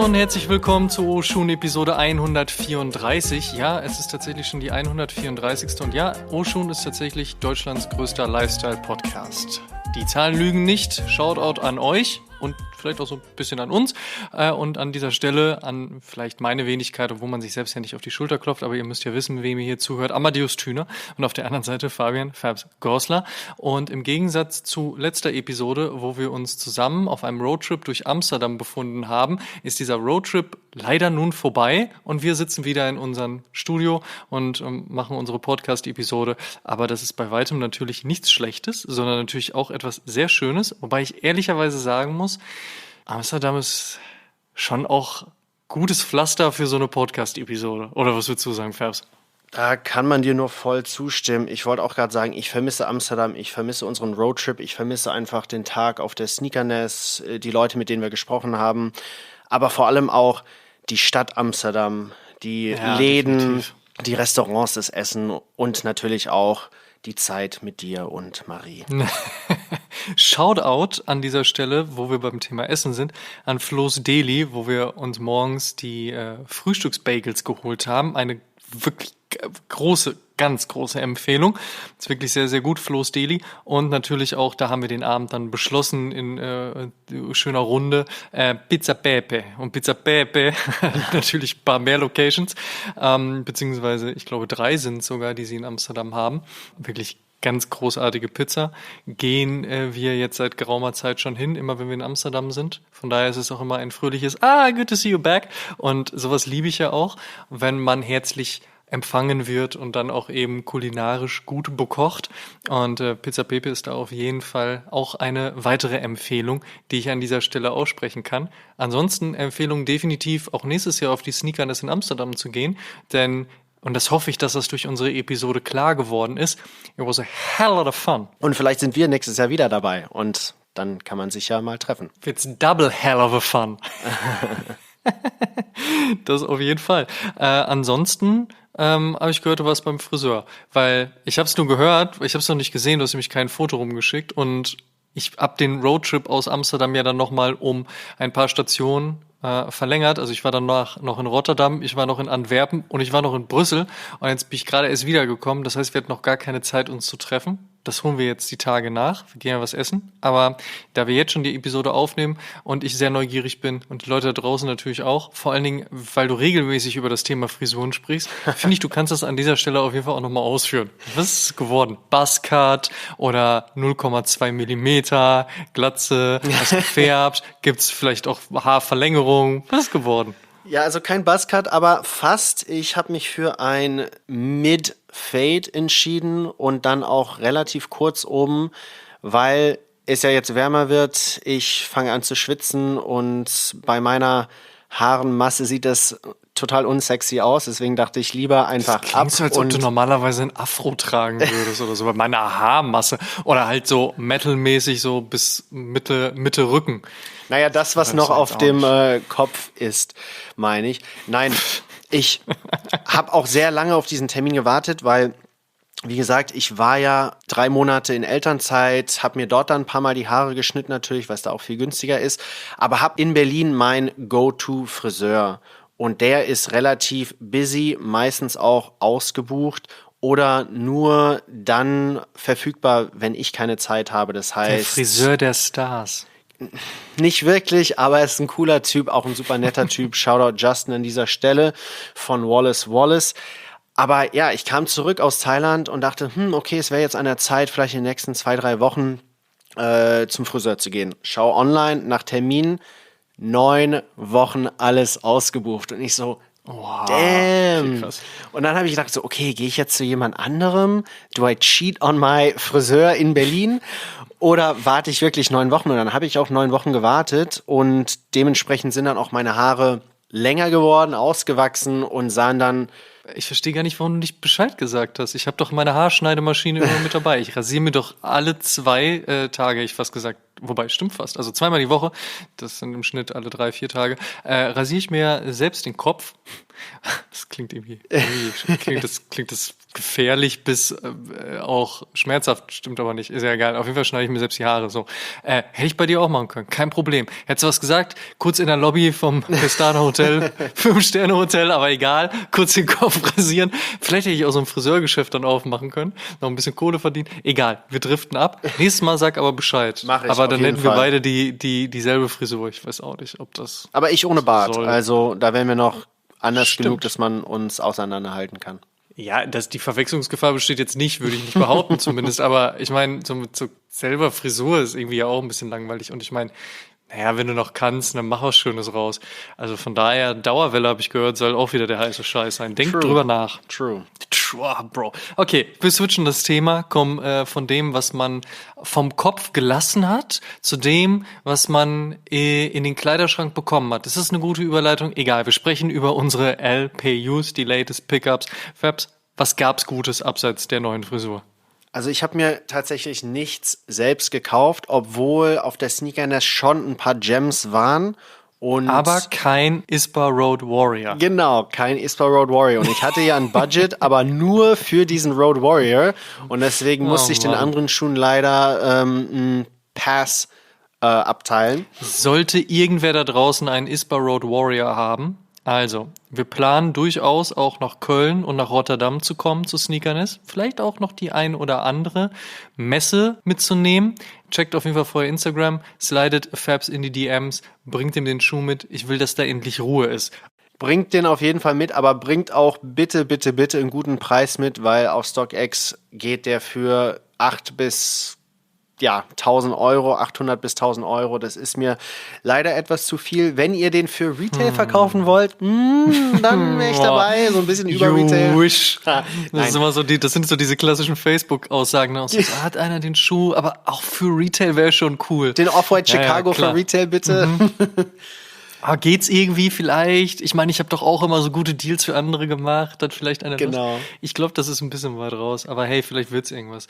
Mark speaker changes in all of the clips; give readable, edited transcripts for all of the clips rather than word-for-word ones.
Speaker 1: und herzlich willkommen zu Oshun Episode 134. Ja, es ist tatsächlich schon die 134. Und ja, Oshun ist tatsächlich Deutschlands größter Lifestyle-Podcast. Die Zahlen lügen nicht. Shoutout an euch und vielleicht auch so ein bisschen an uns und an dieser Stelle an vielleicht meine Wenigkeit, obwohl man sich selbst ja nicht auf die Schulter klopft, aber ihr müsst ja wissen, wem ihr hier zuhört. Amadeus Thüner und auf der anderen Seite Fabian Fabs Gorsler. Und im Gegensatz zu letzter Episode, wo wir uns zusammen auf einem Roadtrip durch Amsterdam befunden haben, ist dieser Roadtrip leider nun vorbei und wir sitzen wieder in unserem Studio und machen unsere Podcast-Episode. Aber das ist bei weitem natürlich nichts Schlechtes, sondern natürlich auch etwas sehr Schönes, wobei ich ehrlicherweise sagen muss, Amsterdam ist schon auch gutes Pflaster für so eine Podcast-Episode. Oder was würdest du sagen, Fabs?
Speaker 2: Da kann man dir nur voll zustimmen. Ich wollte auch gerade sagen, ich vermisse Amsterdam, ich vermisse unseren Roadtrip, ich vermisse einfach den Tag auf der Sneakerness, die Leute, mit denen wir gesprochen haben, aber vor allem auch die Stadt Amsterdam, die Läden, definitiv. Die Restaurants, das Essen und natürlich auch die Zeit mit dir und Marie.
Speaker 1: Shoutout an dieser Stelle, wo wir beim Thema Essen sind, an Flo's Deli, wo wir uns morgens die Frühstücksbagels geholt haben. Eine wirklich große, ganz große Empfehlung. Ist wirklich sehr, sehr gut, Flo's Deli. Und natürlich auch, da haben wir den Abend dann beschlossen in schöner Runde, Pizza Pepe. Und Pizza Pepe natürlich ein paar mehr Locations, beziehungsweise ich glaube 3 sind sogar, die sie in Amsterdam haben. Wirklich ganz großartige Pizza. Gehen wir jetzt seit geraumer Zeit schon hin, immer wenn wir in Amsterdam sind. Von daher ist es auch immer ein fröhliches good to see you back. Und sowas liebe ich ja auch, wenn man herzlich empfangen wird und dann auch eben kulinarisch gut bekocht. Und Pizza Pepe ist da auf jeden Fall auch eine weitere Empfehlung, die ich an dieser Stelle aussprechen kann. Ansonsten Empfehlung definitiv auch nächstes Jahr auf die Sneakerness in Amsterdam zu gehen, denn und das hoffe ich, dass das durch unsere Episode klar geworden ist. It was a hell lot of fun.
Speaker 2: Und vielleicht sind wir nächstes Jahr wieder dabei und dann kann man sich ja mal treffen.
Speaker 1: It's double hell of a fun. Das auf jeden Fall. Ansonsten habe ich gehört, du warst beim Friseur. Weil ich habe es nur gehört, ich habe es noch nicht gesehen, du hast nämlich kein Foto rumgeschickt. Und ich habe den Roadtrip aus Amsterdam ja dann nochmal um ein paar Stationen verlängert. Also ich war danach noch in Rotterdam, ich war noch in Antwerpen und ich war noch in Brüssel. Und jetzt bin ich gerade erst wiedergekommen. Das heißt, wir hatten noch gar keine Zeit, uns zu treffen. Das holen wir jetzt die Tage nach. Wir gehen ja was essen. Aber da wir jetzt schon die Episode aufnehmen und ich sehr neugierig bin und die Leute da draußen natürlich auch, vor allen Dingen, weil du regelmäßig über das Thema Frisuren sprichst, finde ich, du kannst das an dieser Stelle auf jeden Fall auch nochmal ausführen. Was ist es geworden? Buzzcut oder 0,2 Millimeter, Glatze, hast du gefärbt? Gibt's vielleicht auch Haarverlängerung? Was ist geworden?
Speaker 2: Ja, also kein Buzzcut, aber fast. Ich habe mich für ein Mid-Fade entschieden und dann auch relativ kurz oben, weil es ja jetzt wärmer wird. Ich fange an zu schwitzen und bei meiner Haarenmasse sieht das total unsexy aus. Deswegen dachte ich lieber einfach
Speaker 1: das klingt so, als ob du normalerweise ein Afro tragen würdest oder so bei meiner Haarmasse oder halt so metalmäßig so bis Mitte Rücken.
Speaker 2: Naja, das, was noch auf dem Kopf ist, meine ich. Nein, ich habe auch sehr lange auf diesen Termin gewartet, weil, wie gesagt, ich war ja 3 Monate in Elternzeit, habe mir dort dann ein paar Mal die Haare geschnitten natürlich, was da auch viel günstiger ist, aber habe in Berlin mein Go-To-Friseur und der ist relativ busy, meistens auch ausgebucht oder nur dann verfügbar, wenn ich keine Zeit habe. Das heißt,
Speaker 1: der Friseur der Stars.
Speaker 2: Nicht wirklich, aber er ist ein cooler Typ, auch ein super netter Typ. Shoutout Justin an dieser Stelle von Wallace. Aber ja, ich kam zurück aus Thailand und dachte, okay, es wäre jetzt an der Zeit, vielleicht in den nächsten 2-3 Wochen zum Friseur zu gehen. Schau online nach Termin, 9 Wochen alles ausgebucht. Und ich so, wow, damn. Okay, und dann habe ich gedacht so, okay, gehe ich jetzt zu jemand anderem? Do I cheat on my Friseur in Berlin? Oder warte ich wirklich 9 Wochen? Und dann habe ich auch 9 Wochen gewartet und dementsprechend sind dann auch meine Haare länger geworden, ausgewachsen und sahen dann...
Speaker 1: Ich verstehe gar nicht, warum du nicht Bescheid gesagt hast. Ich habe doch meine Haarschneidemaschine immer mit dabei. Ich rasiere mir doch alle 2 Tage, ich fast gesagt, wobei, stimmt fast. Also 2-mal die Woche, das sind im Schnitt alle 3-4 Tage, rasiere ich mir selbst den Kopf. Das klingt klingt das gefährlich bis auch schmerzhaft, stimmt aber nicht, ist ja egal. Auf jeden Fall schneide ich mir selbst die Haare so. Hätte ich bei dir auch machen können, kein Problem. Hättest du was gesagt? Kurz in der Lobby vom Pestana Hotel, 5-Sterne-Hotel, aber egal, kurz den Kopf rasieren. Vielleicht hätte ich auch so ein Friseurgeschäft dann aufmachen können, noch ein bisschen Kohle verdienen. Egal, wir driften ab. Nächstes Mal sag aber Bescheid.
Speaker 2: Mach ich,
Speaker 1: aber dann
Speaker 2: auf jeden
Speaker 1: hätten wir
Speaker 2: Fall.
Speaker 1: beide dieselbe Frisur. Ich weiß auch nicht, ob das
Speaker 2: Aber ich ohne Bart,
Speaker 1: soll.
Speaker 2: also da wären wir noch anders
Speaker 1: Stimmt.
Speaker 2: genug, dass man uns auseinanderhalten kann.
Speaker 1: Ja, die Verwechslungsgefahr besteht jetzt nicht, würde ich nicht behaupten zumindest. Aber ich meine, so selber Frisur ist irgendwie ja auch ein bisschen langweilig. Und ich meine, naja, wenn du noch kannst, dann mach was Schönes raus. Also von daher, Dauerwelle, habe ich gehört, soll auch wieder der heiße Scheiß sein. Denk
Speaker 2: True.
Speaker 1: drüber nach.
Speaker 2: True.
Speaker 1: Bro. Okay, wir switchen das Thema, kommen von dem, was man vom Kopf gelassen hat, zu dem, was man in den Kleiderschrank bekommen hat. Das ist eine gute Überleitung. Egal, wir sprechen über unsere LPUs, die Latest Pickups. Fabs, was gab's Gutes abseits der neuen Frisur?
Speaker 2: Also ich habe mir tatsächlich nichts selbst gekauft, obwohl auf der Sneakernest schon ein paar Gems waren. Und
Speaker 1: Aber kein ISPA Road Warrior.
Speaker 2: genau, kein ISPA Road Warrior. Und ich hatte ja ein Budget, aber nur für diesen Road Warrior. Und deswegen musste ich den
Speaker 1: Mann.
Speaker 2: anderen Schuhen leider einen Pass abteilen.
Speaker 1: Sollte irgendwer da draußen einen ISPA Road Warrior haben, also, wir planen durchaus auch nach Köln und nach Rotterdam zu kommen zu Sneakerness. Vielleicht auch noch die ein oder andere Messe mitzunehmen. Checkt auf jeden Fall vorher Instagram, slidet Fabs in die DMs, bringt ihm den Schuh mit. Ich will, dass da endlich Ruhe ist.
Speaker 2: Bringt den auf jeden Fall mit, aber bringt auch bitte, bitte, bitte einen guten Preis mit, weil auf StockX geht der für 1.000 Euro, 800 bis 1.000 Euro. Das ist mir leider etwas zu viel. Wenn ihr den für Retail verkaufen wollt, dann wäre ich dabei. So ein bisschen über Retail.
Speaker 1: Wish. Das
Speaker 2: Nein.
Speaker 1: ist immer so das sind so diese klassischen Facebook-Aussagen. Ne? So, hat einer den Schuh, aber auch für Retail wäre schon cool.
Speaker 2: Den Off-White Chicago
Speaker 1: klar.
Speaker 2: für Retail bitte.
Speaker 1: Geht's irgendwie vielleicht? Ich meine, ich habe doch auch immer so gute Deals für andere gemacht. Dann vielleicht einer
Speaker 2: Genau.
Speaker 1: Lust. Ich glaube, das ist ein bisschen weit raus. Aber hey, vielleicht wird's irgendwas.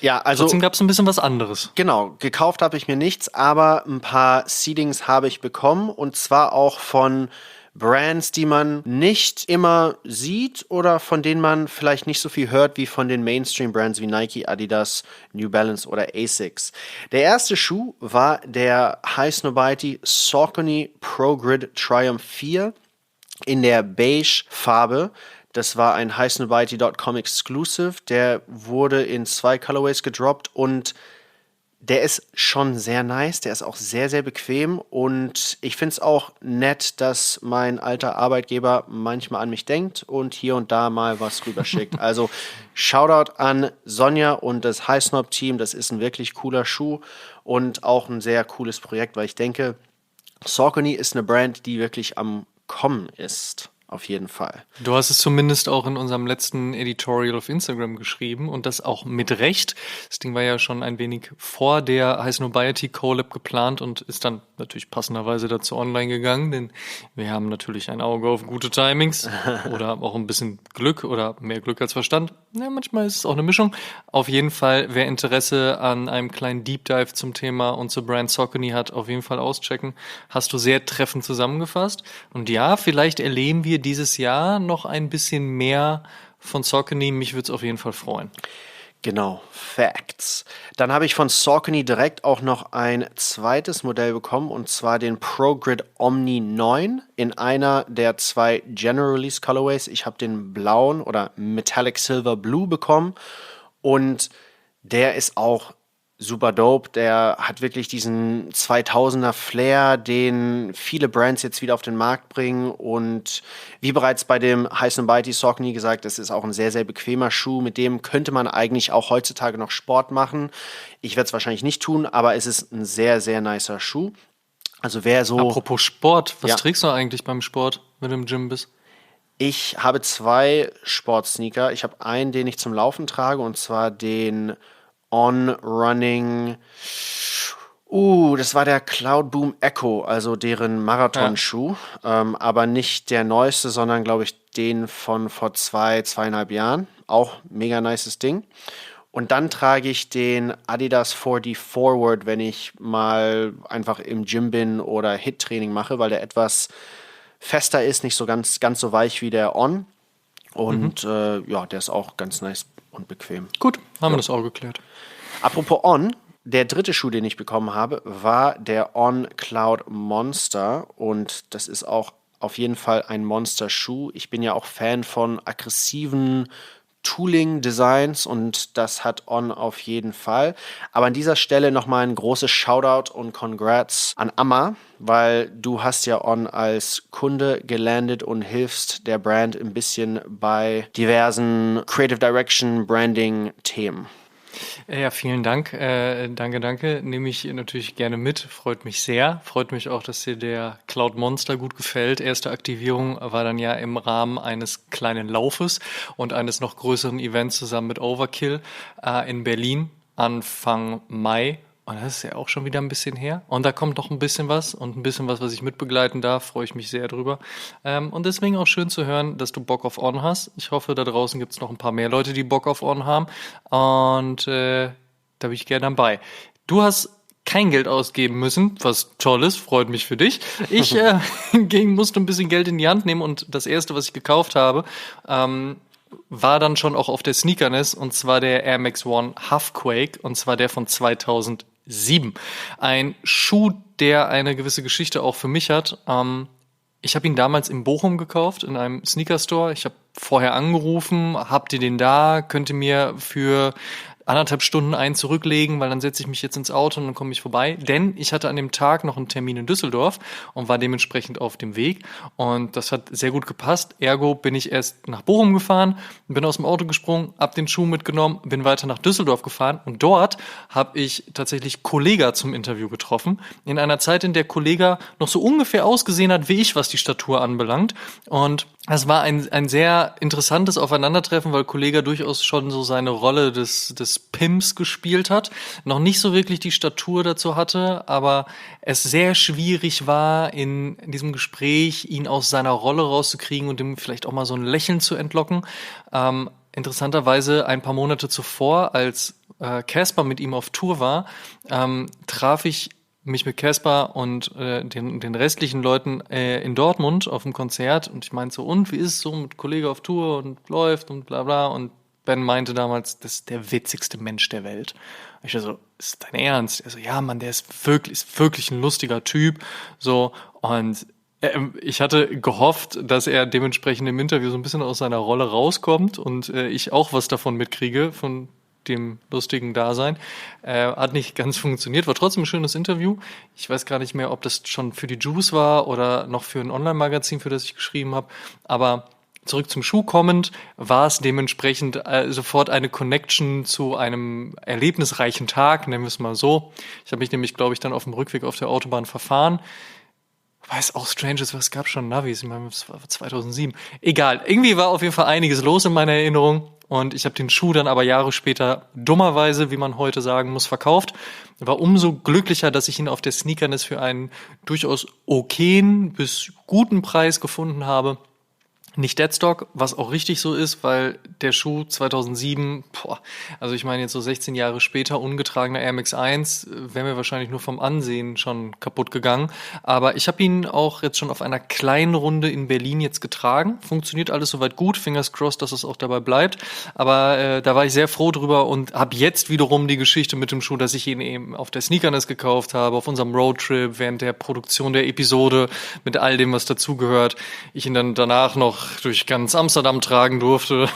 Speaker 2: Ja, also
Speaker 1: Trotzdem gab's ein bisschen was anderes.
Speaker 2: genau, gekauft habe ich mir nichts, aber ein paar Seedings habe ich bekommen und zwar auch von Brands, die man nicht immer sieht oder von denen man vielleicht nicht so viel hört wie von den Mainstream-Brands wie Nike, Adidas, New Balance oder Asics. Der erste Schuh war der High Snobiety Saucony Pro Grid Triumph 4 in der Beige-Farbe. Das war ein highsnobiety.com Exclusive. Der wurde in 2 Colorways gedroppt und der ist schon sehr nice. Der ist auch sehr, sehr bequem und ich finde es auch nett, dass mein alter Arbeitgeber manchmal an mich denkt und hier und da mal was rüberschickt. Also Shoutout an Sonja und das High Snob Team. Das ist ein wirklich cooler Schuh und auch ein sehr cooles Projekt, weil ich denke, Saucony ist eine Brand, die wirklich am Kommen ist. Auf jeden Fall.
Speaker 1: Du hast es zumindest auch in unserem letzten Editorial auf Instagram geschrieben und das auch mit Recht. Das Ding war ja schon ein wenig vor der High Snobiety Collab geplant und ist dann natürlich passenderweise dazu online gegangen, denn wir haben natürlich ein Auge auf gute Timings oder auch ein bisschen Glück oder mehr Glück als Verstand. Ja, manchmal ist es auch eine Mischung. Auf jeden Fall, wer Interesse an einem kleinen Deep Dive zum Thema und zur Brand Saucony hat, auf jeden Fall auschecken. Hast du sehr treffend zusammengefasst. Und ja, vielleicht erleben wir dieses Jahr noch ein bisschen mehr von Saucony. Mich würde es auf jeden Fall freuen.
Speaker 2: Genau, Facts. Dann habe ich von Saucony direkt auch noch ein zweites Modell bekommen und zwar den Pro Grid Omni 9 in einer der 2 General Release Colorways. Ich habe den blauen oder Metallic Silver Blue bekommen und der ist auch super dope. Der hat wirklich diesen 2000er Flair, den viele Brands jetzt wieder auf den Markt bringen. Und wie bereits bei dem High Snobiety Saucony gesagt, es ist auch ein sehr, sehr bequemer Schuh. Mit dem könnte man eigentlich auch heutzutage noch Sport machen. Ich werde es wahrscheinlich nicht tun, aber es ist ein sehr, sehr nicer Schuh. Also wer so...
Speaker 1: Apropos Sport, was
Speaker 2: Ja.
Speaker 1: trägst du eigentlich beim Sport, wenn du im Gym bist?
Speaker 2: Ich habe 2 Sportsneaker. Ich habe einen, den ich zum Laufen trage, und zwar den On-Running. Das war der Cloud Boom Echo, also deren Marathonschuh. Aber nicht der neueste, sondern glaube ich den von vor 2,5 Jahren. Auch mega nices Ding. Und dann trage ich den Adidas 4D Forward, wenn ich mal einfach im Gym bin oder HIIT-Training mache, weil der etwas fester ist, nicht so ganz so weich wie der On. Und der ist auch ganz nice und bequem.
Speaker 1: Gut, haben wir das auch geklärt.
Speaker 2: Apropos On, der dritte Schuh, den ich bekommen habe, war der On Cloud Monster. Und das ist auch auf jeden Fall ein Monster-Schuh. Ich bin ja auch Fan von aggressiven Tooling-Designs und das hat On auf jeden Fall. Aber an dieser Stelle nochmal ein großes Shoutout und Congrats an Amma, weil du hast ja On als Kunde gelandet und hilfst der Brand ein bisschen bei diversen Creative Direction Branding Themen.
Speaker 1: Ja, vielen Dank. Danke. Nehme ich natürlich gerne mit. Freut mich sehr. Freut mich auch, dass dir der Cloud Monster gut gefällt. Erste Aktivierung war dann ja im Rahmen eines kleinen Laufes und eines noch größeren Events zusammen mit Overkill in Berlin Anfang Mai. Und das ist ja auch schon wieder ein bisschen her. Und da kommt noch ein bisschen was und ein bisschen was ich mitbegleiten darf. Freue ich mich sehr drüber. Und deswegen auch schön zu hören, dass du Bock auf On hast. Ich hoffe, da draußen gibt es noch ein paar mehr Leute, die Bock auf On haben. Und da bin ich gerne dabei. Du hast kein Geld ausgeben müssen, was toll ist, freut mich für dich. Ich musste ein bisschen Geld in die Hand nehmen und das erste, was ich gekauft habe, war dann schon auch auf der Sneakerness, und zwar der Air Max One Huffquake, und zwar der von 2007. Ein Schuh, der eine gewisse Geschichte auch für mich hat. Ich habe ihn damals in Bochum gekauft, in einem Sneaker-Store. Ich habe vorher angerufen, habt ihr den da? Könnt ihr mir für 1,5 Stunden einen zurücklegen, weil dann setze ich mich jetzt ins Auto und dann komme ich vorbei. Denn ich hatte an dem Tag noch einen Termin in Düsseldorf und war dementsprechend auf dem Weg. Und das hat sehr gut gepasst. Ergo bin ich erst nach Bochum gefahren, bin aus dem Auto gesprungen, hab den Schuh mitgenommen, bin weiter nach Düsseldorf gefahren. Und dort habe ich tatsächlich Kollega zum Interview getroffen. In einer Zeit, in der Kollega noch so ungefähr ausgesehen hat wie ich, was die Statur anbelangt. Und es war ein sehr interessantes Aufeinandertreffen, weil Kollega durchaus schon so seine Rolle des Pimps gespielt hat, noch nicht so wirklich die Statur dazu hatte, aber es sehr schwierig war, in diesem Gespräch ihn aus seiner Rolle rauszukriegen und ihm vielleicht auch mal so ein Lächeln zu entlocken. Interessanterweise ein paar Monate zuvor, als Casper mit ihm auf Tour war, traf ich mich mit Casper und den restlichen Leuten in Dortmund auf dem Konzert, und ich meinte so, und wie ist es so mit Kollege auf Tour und läuft und bla bla, und Ben meinte damals, das ist der witzigste Mensch der Welt. Und ich so, ist dein Ernst? Er so, ja Mann, der ist wirklich ein lustiger Typ, so, und ich hatte gehofft, dass er dementsprechend im Interview so ein bisschen aus seiner Rolle rauskommt und ich auch was davon mitkriege, von dem lustigen Dasein. Hat nicht ganz funktioniert, war trotzdem ein schönes Interview. Ich weiß gar nicht mehr, ob das schon für die Juice war oder noch für ein Online-Magazin, für das ich geschrieben habe, aber zurück zum Schuh kommend, war es dementsprechend sofort eine Connection zu einem erlebnisreichen Tag, nennen wir es mal so. Ich habe mich nämlich, glaube ich, dann auf dem Rückweg auf der Autobahn verfahren. Weil es auch strange ist, es gab schon Navis, ich meine, das war 2007. Egal, irgendwie war auf jeden Fall einiges los in meiner Erinnerung und ich habe den Schuh dann aber Jahre später dummerweise, wie man heute sagen muss, verkauft. War umso glücklicher, dass ich ihn auf der Sneakerness für einen durchaus okayen bis guten Preis gefunden habe. Nicht Deadstock, was auch richtig so ist, weil der Schuh 2007, also ich meine jetzt so 16 Jahre später, ungetragener Air Max 1, wäre mir wahrscheinlich nur vom Ansehen schon kaputt gegangen. Aber ich habe ihn auch jetzt schon auf einer kleinen Runde in Berlin jetzt getragen. Funktioniert alles soweit gut, fingers crossed, dass es auch dabei bleibt. Aber da war ich sehr froh drüber und habe jetzt wiederum die Geschichte mit dem Schuh, dass ich ihn eben auf der Sneakerness gekauft habe, auf unserem Roadtrip, während der Produktion der Episode, mit all dem, was dazugehört. Ich ihn dann danach noch durch ganz Amsterdam tragen durfte.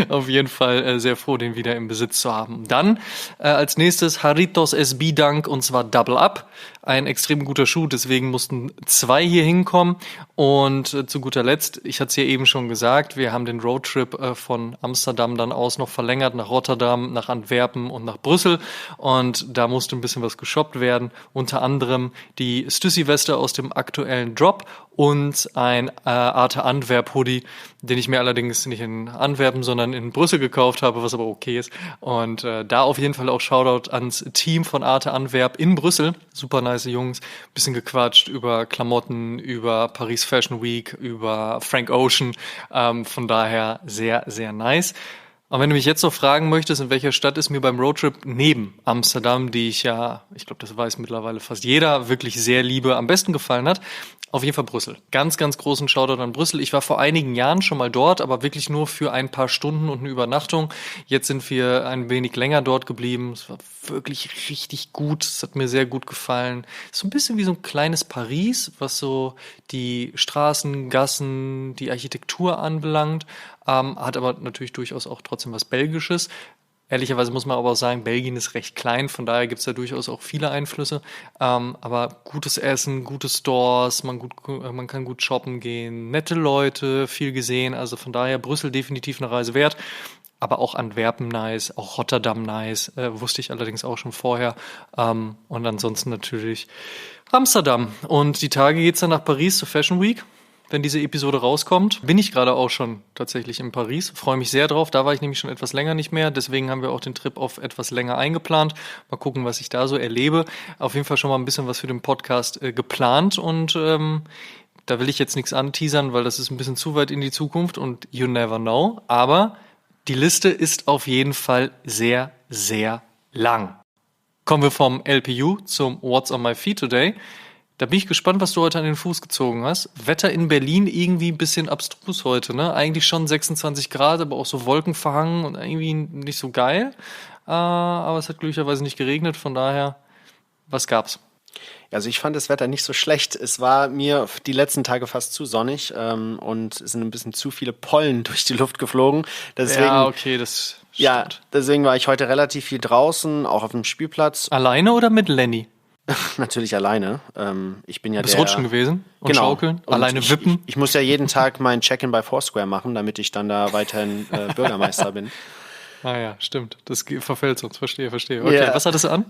Speaker 1: Auf jeden Fall sehr froh, den wieder im Besitz zu haben. Dann als nächstes Haritos SB Dunk, und zwar Double Up. Ein extrem guter Schuh, deswegen mussten 2 hier hinkommen. Und zu guter Letzt, ich hatte es ja eben schon gesagt, wir haben den Roadtrip von Amsterdam dann aus noch verlängert nach Rotterdam, nach Antwerpen und nach Brüssel. Und da musste ein bisschen was geshoppt werden. Unter anderem die Stüssi-Weste aus dem aktuellen Drop und ein Arte Antwerp Hoodie, den ich mir allerdings nicht in Antwerpen, sondern in Brüssel gekauft habe, was aber okay ist. Und da auf jeden Fall auch Shoutout ans Team von Arte Antwerp in Brüssel. Super nice Jungs. Bisschen gequatscht über Klamotten, über Paris Fashion Week, über Frank Ocean. Von daher sehr, sehr nice. Und wenn du mich jetzt noch fragen möchtest, in welcher Stadt es mir beim Roadtrip neben Amsterdam, die ich glaube, das weiß mittlerweile fast jeder, wirklich sehr liebe, am besten gefallen hat, Auf jeden Fall Brüssel. Ganz, ganz großen Shoutout an Brüssel. Ich war vor einigen Jahren schon mal dort, aber wirklich nur für ein paar Stunden und eine Übernachtung. Jetzt sind wir ein wenig länger dort geblieben. Es war wirklich richtig gut. Es hat mir sehr gut gefallen. So ein bisschen wie so ein kleines Paris, was so die Straßen, Gassen, die Architektur anbelangt. Hat aber natürlich durchaus auch trotzdem was Belgisches. Ehrlicherweise muss man aber auch sagen, Belgien ist recht klein, von daher gibt es da durchaus auch viele Einflüsse. Aber gutes Essen, gute Stores, man kann gut shoppen gehen, nette Leute, viel gesehen. Also von daher Brüssel definitiv eine Reise wert. Aber auch Antwerpen nice, auch Rotterdam nice, wusste ich allerdings auch schon vorher. Und ansonsten natürlich Amsterdam. Und die Tage geht's dann nach Paris zur Fashion Week. Wenn diese Episode rauskommt, bin ich gerade auch schon tatsächlich in Paris. Freue mich sehr drauf. Da war ich nämlich schon etwas länger nicht mehr. Deswegen haben wir auch den Trip auf etwas länger eingeplant. Mal gucken, was ich da so erlebe. Auf jeden Fall schon mal ein bisschen was für den Podcast geplant. Und da will ich jetzt nichts anteasern, weil das ist ein bisschen zu weit in die Zukunft und you never know. Aber die Liste ist auf jeden Fall sehr, sehr lang. Kommen wir vom LPU zum What's on my feet today. Da bin ich gespannt, was du heute an den Fuß gezogen hast. Wetter in Berlin irgendwie ein bisschen abstrus heute, ne? Eigentlich schon 26 Grad, aber auch so wolkenverhangen und irgendwie nicht so geil. Aber es hat glücklicherweise nicht geregnet, von daher, was gab's?
Speaker 2: Also ich fand das Wetter nicht so schlecht. Es war mir die letzten Tage fast zu sonnig und es sind ein bisschen zu viele Pollen durch die Luft geflogen. Deswegen,
Speaker 1: ja, okay, das stimmt.
Speaker 2: Ja, deswegen war ich heute relativ viel draußen, auch auf dem Spielplatz.
Speaker 1: Alleine oder mit Lenny?
Speaker 2: Natürlich alleine. Ich bin ja
Speaker 1: Bist rutschen gewesen und schaukeln,
Speaker 2: und
Speaker 1: alleine wippen.
Speaker 2: Ich muss ja jeden Tag mein Check-in bei Foursquare machen, damit ich dann da weiterhin Bürgermeister bin.
Speaker 1: Ah ja, stimmt. Das verfällt sonst. Verstehe. Okay, yeah. Was hattest du an?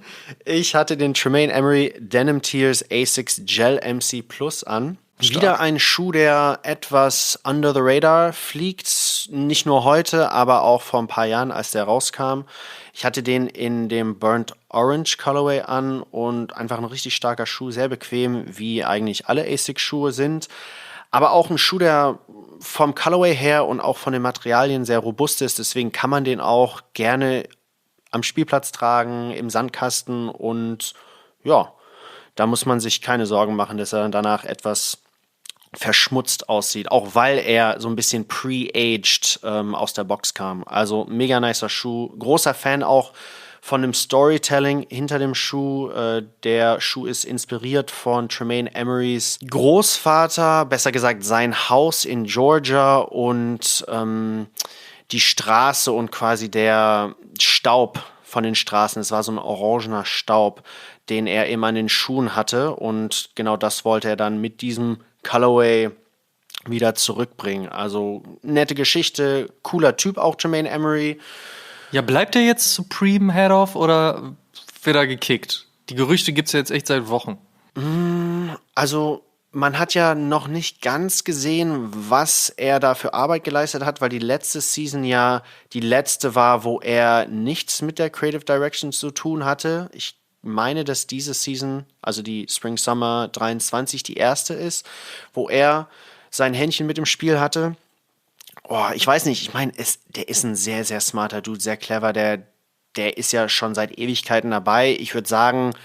Speaker 2: Ich hatte den Tremaine Emery Denim Tears A6 Gel MC Plus an. Stark. Wieder ein Schuh, der etwas under the radar fliegt. Nicht nur heute, aber auch vor ein paar Jahren, als der rauskam. Ich hatte den in dem Burnt Orange Colorway an und einfach ein richtig starker Schuh. Sehr bequem, wie eigentlich alle A6-Schuhe sind. Aber auch ein Schuh, der vom Colorway her und auch von den Materialien sehr robust ist. Deswegen kann man den auch gerne am Spielplatz tragen, im Sandkasten. Und ja, da muss man sich keine Sorgen machen, dass er dann danach etwas verschmutzt aussieht. Auch weil er so ein bisschen pre-aged aus der Box kam. Also mega nicer Schuh. Großer Fan auch von dem Storytelling hinter dem Schuh. Der Schuh ist inspiriert von Tremaine Emerys Großvater, besser gesagt sein Haus in Georgia und die Straße und quasi der Staub von den Straßen. Es war so ein orangener Staub, den er immer an den Schuhen hatte und genau das wollte er dann mit diesem Colorway wieder zurückbringen. Also nette Geschichte, cooler Typ auch Tremaine Emery.
Speaker 1: Ja, bleibt er jetzt Supreme Head of oder wird er gekickt? Die Gerüchte gibt's ja jetzt echt seit Wochen.
Speaker 2: Also man hat ja noch nicht ganz gesehen, was er da für Arbeit geleistet hat, weil die letzte Season ja die letzte war, wo er nichts mit der Creative Direction zu tun hatte. Ich meine, dass diese Season, also die Spring-Summer 23, die erste ist, wo er sein Händchen mit im Spiel hatte. Oh, ich weiß nicht, ich meine, der ist ein sehr, sehr smarter Dude, sehr clever, der ist ja schon seit Ewigkeiten dabei. Ich würde sagen,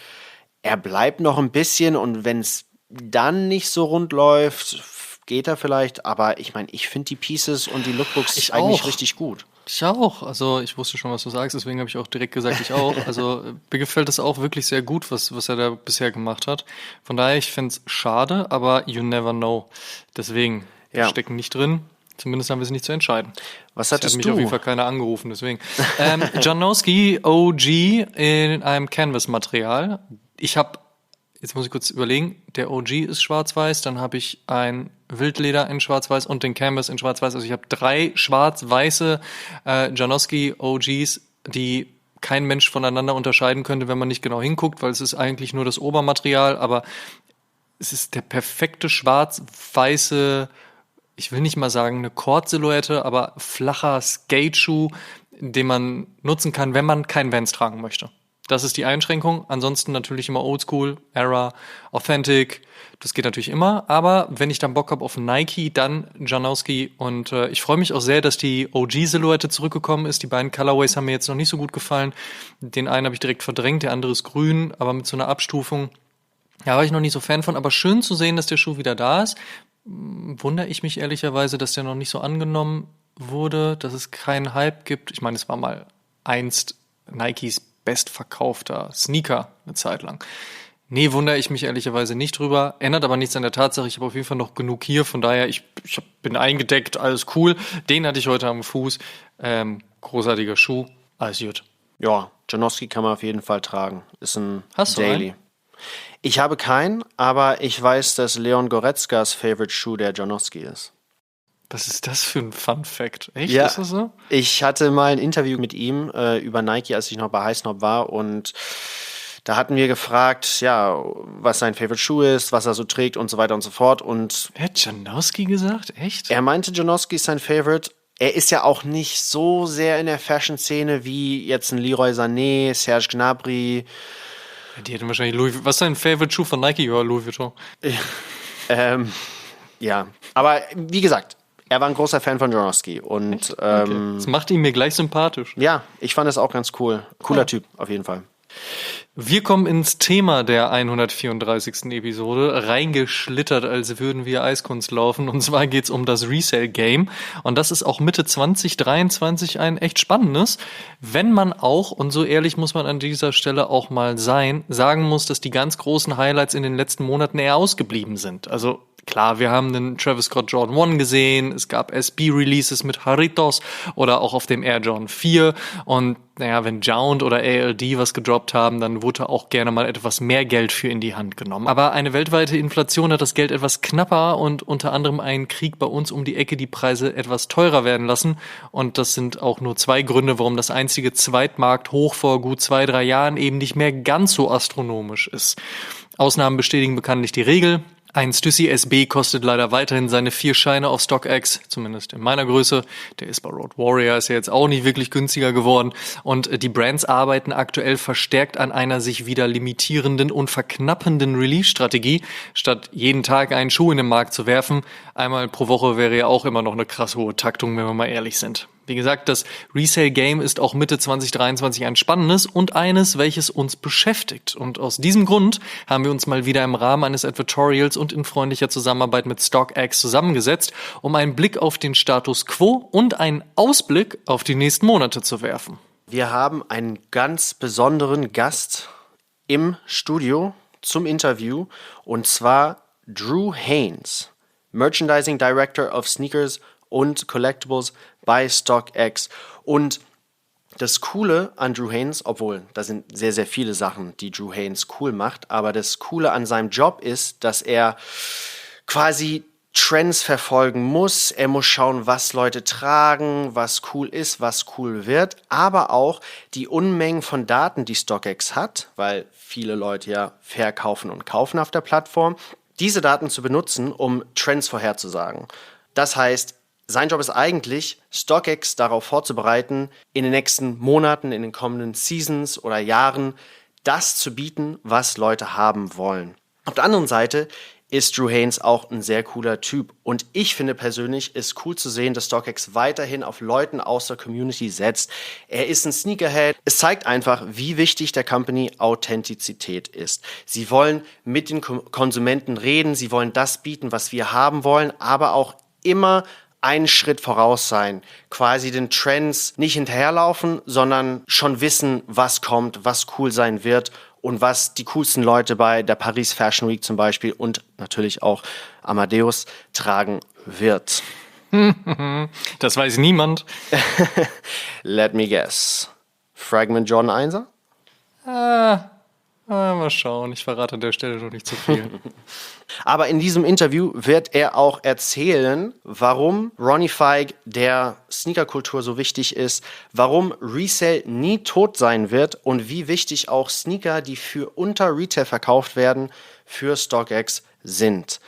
Speaker 2: er bleibt noch ein bisschen und wenn es dann nicht so rund läuft, geht er vielleicht, aber ich meine, ich finde die Pieces und die Lookbooks eigentlich richtig gut.
Speaker 1: Ich auch. Also ich wusste schon, was du sagst, deswegen habe ich auch direkt gesagt, ich auch. Also mir gefällt das auch wirklich sehr gut, was er da bisher gemacht hat. Von daher, ich finde es schade, aber you never know. Deswegen, wir stecken nicht drin. Zumindest haben wir es nicht zu entscheiden.
Speaker 2: Was hattest du?
Speaker 1: Hat mich auf jeden Fall keiner angerufen, deswegen. Janowski OG in einem Canvas-Material. Jetzt muss ich kurz überlegen, der OG ist schwarz-weiß, dann habe ich ein Wildleder in schwarz-weiß und den Canvas in schwarz-weiß. Also ich habe 3 schwarz-weiße Janowski OGs, die kein Mensch voneinander unterscheiden könnte, wenn man nicht genau hinguckt, weil es ist eigentlich nur das Obermaterial, aber es ist der perfekte schwarz-weiße, ich will nicht mal sagen eine Kord-Silhouette, aber flacher Skate-Schuh, den man nutzen kann, wenn man kein Vans tragen möchte. Das ist die Einschränkung. Ansonsten natürlich immer Oldschool, Era, Authentic. Das geht natürlich immer. Aber wenn ich dann Bock habe auf Nike, dann Janowski. Und ich freue mich auch sehr, dass die OG-Silhouette zurückgekommen ist. Die beiden Colorways haben mir jetzt noch nicht so gut gefallen. Den einen habe ich direkt verdrängt, der andere ist grün, aber mit so einer Abstufung. Ja, war ich noch nicht so Fan von, aber schön zu sehen, dass der Schuh wieder da ist. Wundere ich mich ehrlicherweise, dass der noch nicht so angenommen wurde, dass es keinen Hype gibt. Ich meine, es war mal einst Nikes bestverkaufter Sneaker eine Zeit lang. Nee, wundere ich mich ehrlicherweise nicht drüber. Ändert aber nichts an der Tatsache, ich habe auf jeden Fall noch genug hier. Von daher, ich bin eingedeckt, alles cool. Den hatte ich heute am Fuß. Großartiger Schuh, alles gut.
Speaker 2: Ja, Janowski kann man auf jeden Fall tragen. Ist ein
Speaker 1: Hast du
Speaker 2: Daily.
Speaker 1: einen?
Speaker 2: Ich habe keinen, aber ich weiß, dass Leon Goretzkas Favorite-Schuh der Janowski ist.
Speaker 1: Was ist das für ein Fun-Fact? Echt,
Speaker 2: Ja,
Speaker 1: ist das so?
Speaker 2: ich hatte mal ein Interview mit ihm über Nike, als ich noch bei Heißnob war, und da hatten wir gefragt, ja, was sein Favorite-Schuh ist, was er so trägt und so weiter und so fort. Und
Speaker 1: Er hat Janowski gesagt? Echt?
Speaker 2: er meinte, Janowski ist sein Favorite. Er ist ja auch nicht so sehr in der Fashion-Szene wie jetzt ein Leroy Sané, Serge Gnabry.
Speaker 1: Die hätten wahrscheinlich Louis. Was ist dein Favorite-Schuh von Nike? Ja, Louis Vuitton.
Speaker 2: Ja, aber wie gesagt, er war ein großer Fan von Janowski. Und
Speaker 1: Okay. Das macht ihn mir gleich sympathisch.
Speaker 2: ja, ich fand das auch ganz cool. Cooler Typ, auf jeden Fall.
Speaker 1: Wir kommen ins Thema der 134. Episode, reingeschlittert, als würden wir Eiskunst laufen. Und zwar geht's um das Resale-Game. Und das ist auch Mitte 2023 ein echt spannendes, wenn man auch, und so ehrlich muss man an dieser Stelle auch mal sein, sagen muss, dass die ganz großen Highlights in den letzten Monaten eher ausgeblieben sind. Also klar, wir haben den Travis Scott Jordan 1 gesehen, es gab SB-Releases mit Jarritos oder auch auf dem Air Jordan 4 und naja, wenn Jound oder ALD was gedroppt haben, dann wurde auch gerne mal etwas mehr Geld für in die Hand genommen. Aber eine weltweite Inflation hat das Geld etwas knapper und unter anderem einen Krieg bei uns um die Ecke die Preise etwas teurer werden lassen. Und das sind auch nur zwei Gründe, warum das einzige Zweitmarkthoch vor gut 2-3 Jahren eben nicht mehr ganz so astronomisch ist. Ausnahmen bestätigen bekanntlich die Regel. Ein Stussy SB kostet leider weiterhin seine 4 Scheine auf StockX, zumindest in meiner Größe. Der ist bei Road Warrior, ist ja jetzt auch nicht wirklich günstiger geworden. Und die Brands arbeiten aktuell verstärkt an einer sich wieder limitierenden und verknappenden Release-Strategie. Statt jeden Tag einen Schuh in den Markt zu werfen, einmal pro Woche wäre ja auch immer noch eine krass hohe Taktung, wenn wir mal ehrlich sind. Wie gesagt, das Resale-Game ist auch Mitte 2023 ein spannendes und eines, welches uns beschäftigt. Und aus diesem Grund haben wir uns mal wieder im Rahmen eines Advertorials und in freundlicher Zusammenarbeit mit StockX zusammengesetzt, um einen Blick auf den Status Quo und einen Ausblick auf die nächsten Monate zu werfen.
Speaker 2: Wir haben einen ganz besonderen Gast im Studio zum Interview, und zwar Drew Haines, Merchandising Director of Sneakers und Collectibles bei StockX. Und das Coole an Drew Haines, obwohl da sind sehr, sehr viele Sachen, die Drew Haines cool macht, aber das Coole an seinem Job ist, dass er quasi Trends verfolgen muss. Er muss schauen, was Leute tragen, was cool ist, was cool wird, aber auch die Unmengen von Daten, die StockX hat, weil viele Leute ja verkaufen und kaufen auf der Plattform, diese Daten zu benutzen, um Trends vorherzusagen. Das heißt, sein Job ist eigentlich, StockX darauf vorzubereiten, in den nächsten Monaten, in den kommenden Seasons oder Jahren das zu bieten, was Leute haben wollen. Auf der anderen Seite ist Drew Haines auch ein sehr cooler Typ. Und ich finde persönlich, ist cool zu sehen, dass StockX weiterhin auf Leuten aus der Community setzt. Er ist ein Sneakerhead. Es zeigt einfach, wie wichtig der Company Authentizität ist. Sie wollen mit den Konsumenten reden, sie wollen das bieten, was wir haben wollen, aber auch immer einen Schritt voraus sein, quasi den Trends nicht hinterherlaufen, sondern schon wissen, was kommt, was cool sein wird und was die coolsten Leute bei der Paris Fashion Week zum Beispiel und natürlich auch Amadeus tragen wird.
Speaker 1: Das weiß niemand.
Speaker 2: Let me guess. Fragment Jordan 1er?
Speaker 1: Mal schauen, ich verrate an der Stelle noch nicht zu viel.
Speaker 2: Aber in diesem Interview wird er auch erzählen, warum Ronnie Feig der Sneakerkultur so wichtig ist, warum Resale nie tot sein wird und wie wichtig auch Sneaker, die für unter Retail verkauft werden, für StockX sind.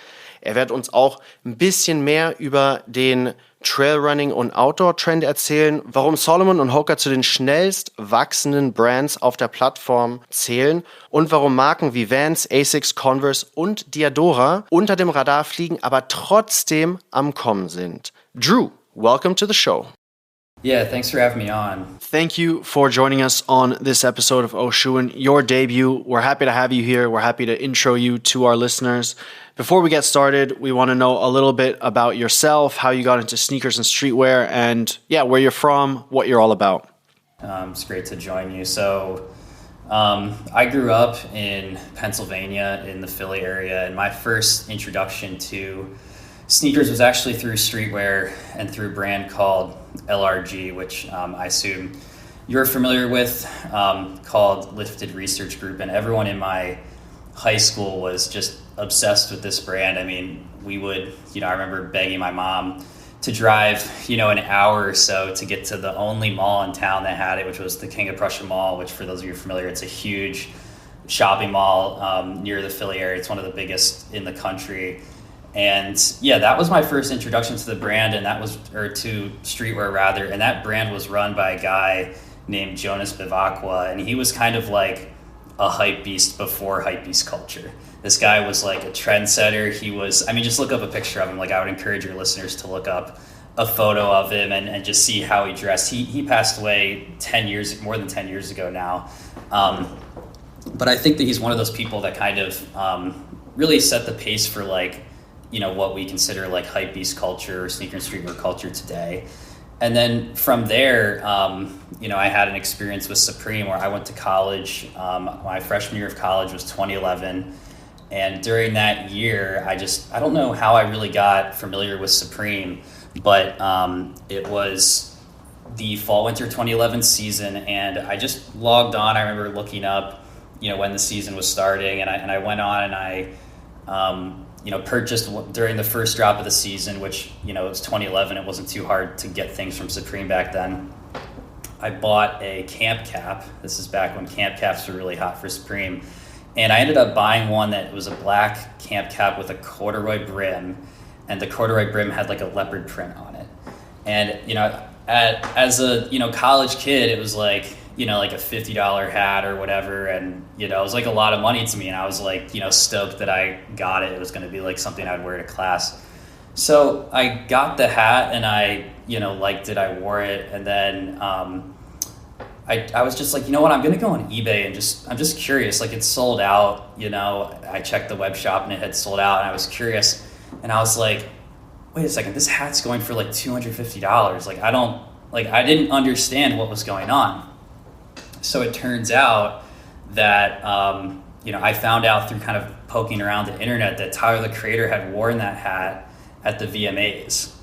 Speaker 2: Er wird uns auch ein bisschen mehr über den Trailrunning und Outdoor-Trend erzählen, warum Solomon und Hoka zu den schnellst wachsenden Brands auf der Plattform zählen und warum Marken wie Vans, Asics, Converse und Diadora unter dem Radar fliegen, aber trotzdem am Kommen sind. Drew, welcome to the show.
Speaker 3: Yeah, thanks for having me on.
Speaker 2: Thank you for joining us on this episode of Oshun, your debut. We're happy to have you here. We're happy to intro you to our listeners. Before we get started, we want to know a little bit about yourself, how you got into sneakers and streetwear, and where you're from, what you're all about.
Speaker 3: It's great to join you. So I grew up in Pennsylvania in the Philly area, and my first introduction to sneakers was actually through streetwear and through a brand called LRG, which I assume you're familiar with, called Lifted Research Group. And everyone in my high school was just obsessed with this brand. I mean, we would, I remember begging my mom to drive, an hour or so to get to the only mall in town that had it, which was the King of Prussia Mall, which for those of you familiar, it's a huge shopping mall near the Philly area. It's one of the biggest in the country. And that was my first introduction to the brand, and to streetwear rather. And that brand was run by a guy named Jonas Bivacqua, and he was kind of like a hype beast before hype beast culture. This guy was like a trendsetter. He was, just look up a picture of him. Like, I would encourage your listeners to look up a photo of him and just see how he dressed. He passed away more than 10 years ago now. But I think that he's one of those people that kind of really set the pace for what we consider like hype beast culture or sneaker and streetwear culture today. And then from there, I had an experience with Supreme where I went to college. My freshman year of college was 2011. And during that year, I don't know how I really got familiar with Supreme, but it was the fall-winter 2011 season. And I just logged on. I remember looking up, when the season was starting. And I went on and I purchased during the first drop of the season, which, it was 2011. It wasn't too hard to get things from Supreme back then. I bought a camp cap. This is back when camp caps were really hot for Supreme. And I ended up buying one that was a black camp cap with a corduroy brim. And the corduroy brim had like a leopard print on it. And, as a, college kid, it was like a $50 hat or whatever. And, it was like a lot of money to me. And I was like, stoked that I got it. It was going to be like something I'd wear to class. So I got the hat and I, liked it. I wore it. And then I was just like, you know what, I'm going to go on eBay and I'm just curious. Like, it's sold out, I checked the web shop and it had sold out. And I was curious. And I was like, wait a second, this hat's going for like $250. I didn't understand what was going on. So it turns out that, I found out through kind of poking around the internet that Tyler, the Creator, had worn that hat at the VMAs.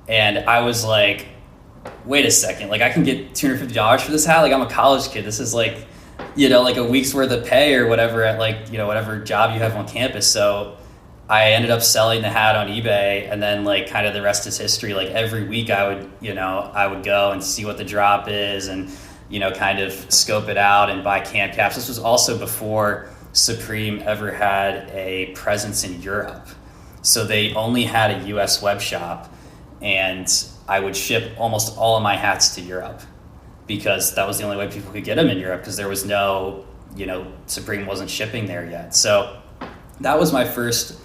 Speaker 3: And I was like, wait a second, I can get $250 for this hat? I'm a college kid. This is like a week's worth of pay or whatever at whatever job you have on campus. So I ended up selling the hat on eBay, and then kind of the rest is history. Every week I would go and see what the drop is and, kind of scope it out and buy camp caps. This was also before Supreme ever had a presence in Europe. So they only had a US web shop, and I would ship almost all of my hats to Europe because that was the only way people could get them in Europe, because there was no, Supreme wasn't shipping there yet. So that was my first,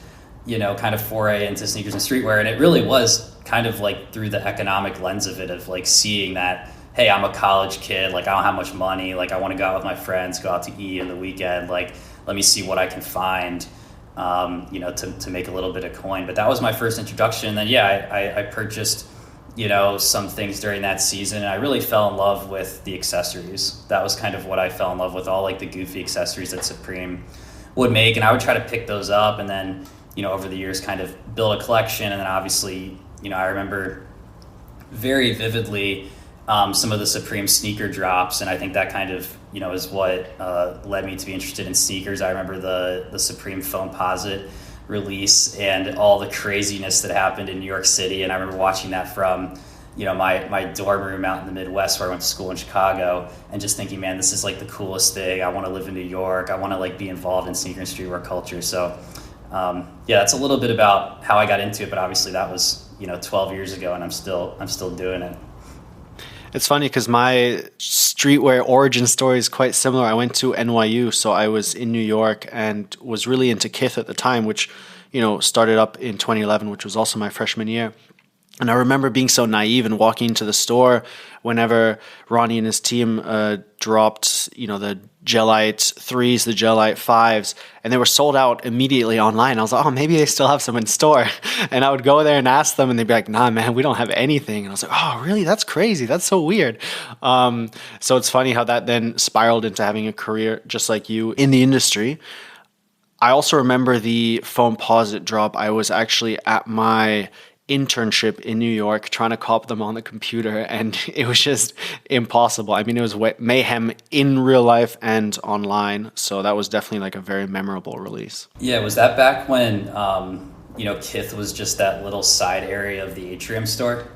Speaker 3: kind of foray into sneakers and streetwear. And it really was kind of through the economic lens of it, of seeing that, hey, I'm a college kid, I don't have much money, I want to go out with my friends, go out to eat on the weekend, let me see what I can find, to make a little bit of coin. But that was my first introduction. And then, I purchased, some things during that season, and I really fell in love with the accessories. That was kind of what I fell in love with, all the goofy accessories that Supreme would make. And I would try to pick those up, and then, over the years kind of build a collection. And then obviously, I remember very vividly some of the Supreme sneaker drops, and I think that kind of is what led me to be interested in sneakers. I remember the Supreme Foamposite release and all the craziness that happened in New York City, and I remember watching that from my dorm room out in the Midwest where I went to school in Chicago, and just thinking, man, this is the coolest thing. I want to live in New York. I want to be involved in sneaker and streetwear culture. So that's a little bit about how I got into it, but obviously that was 12 years ago, and I'm still doing it.
Speaker 2: It's funny because my streetwear origin story is quite similar. I went to NYU, so I was in New York and was really into Kith at the time, which, started up in 2011, which was also my freshman year. And I remember being so naive and walking into the store whenever Ronnie and his team dropped, the Gelite 3s, the Gelite 5s, and they were sold out immediately online. I was like, oh, maybe they still have some in store. And I would go there and ask them, and they'd be like, nah, man, we don't have anything. And I was like, oh, really? That's crazy. That's so weird. So it's funny how that then spiraled into having a career just like you in the industry. I also remember the foam posit drop. I was actually at my internship in New York trying to copy them on the computer, and it was just impossible. I mean, it was mayhem in real life and online, so that was definitely like a very memorable release.
Speaker 3: Yeah, was that back when Kith was just that little side area of the Atrium store?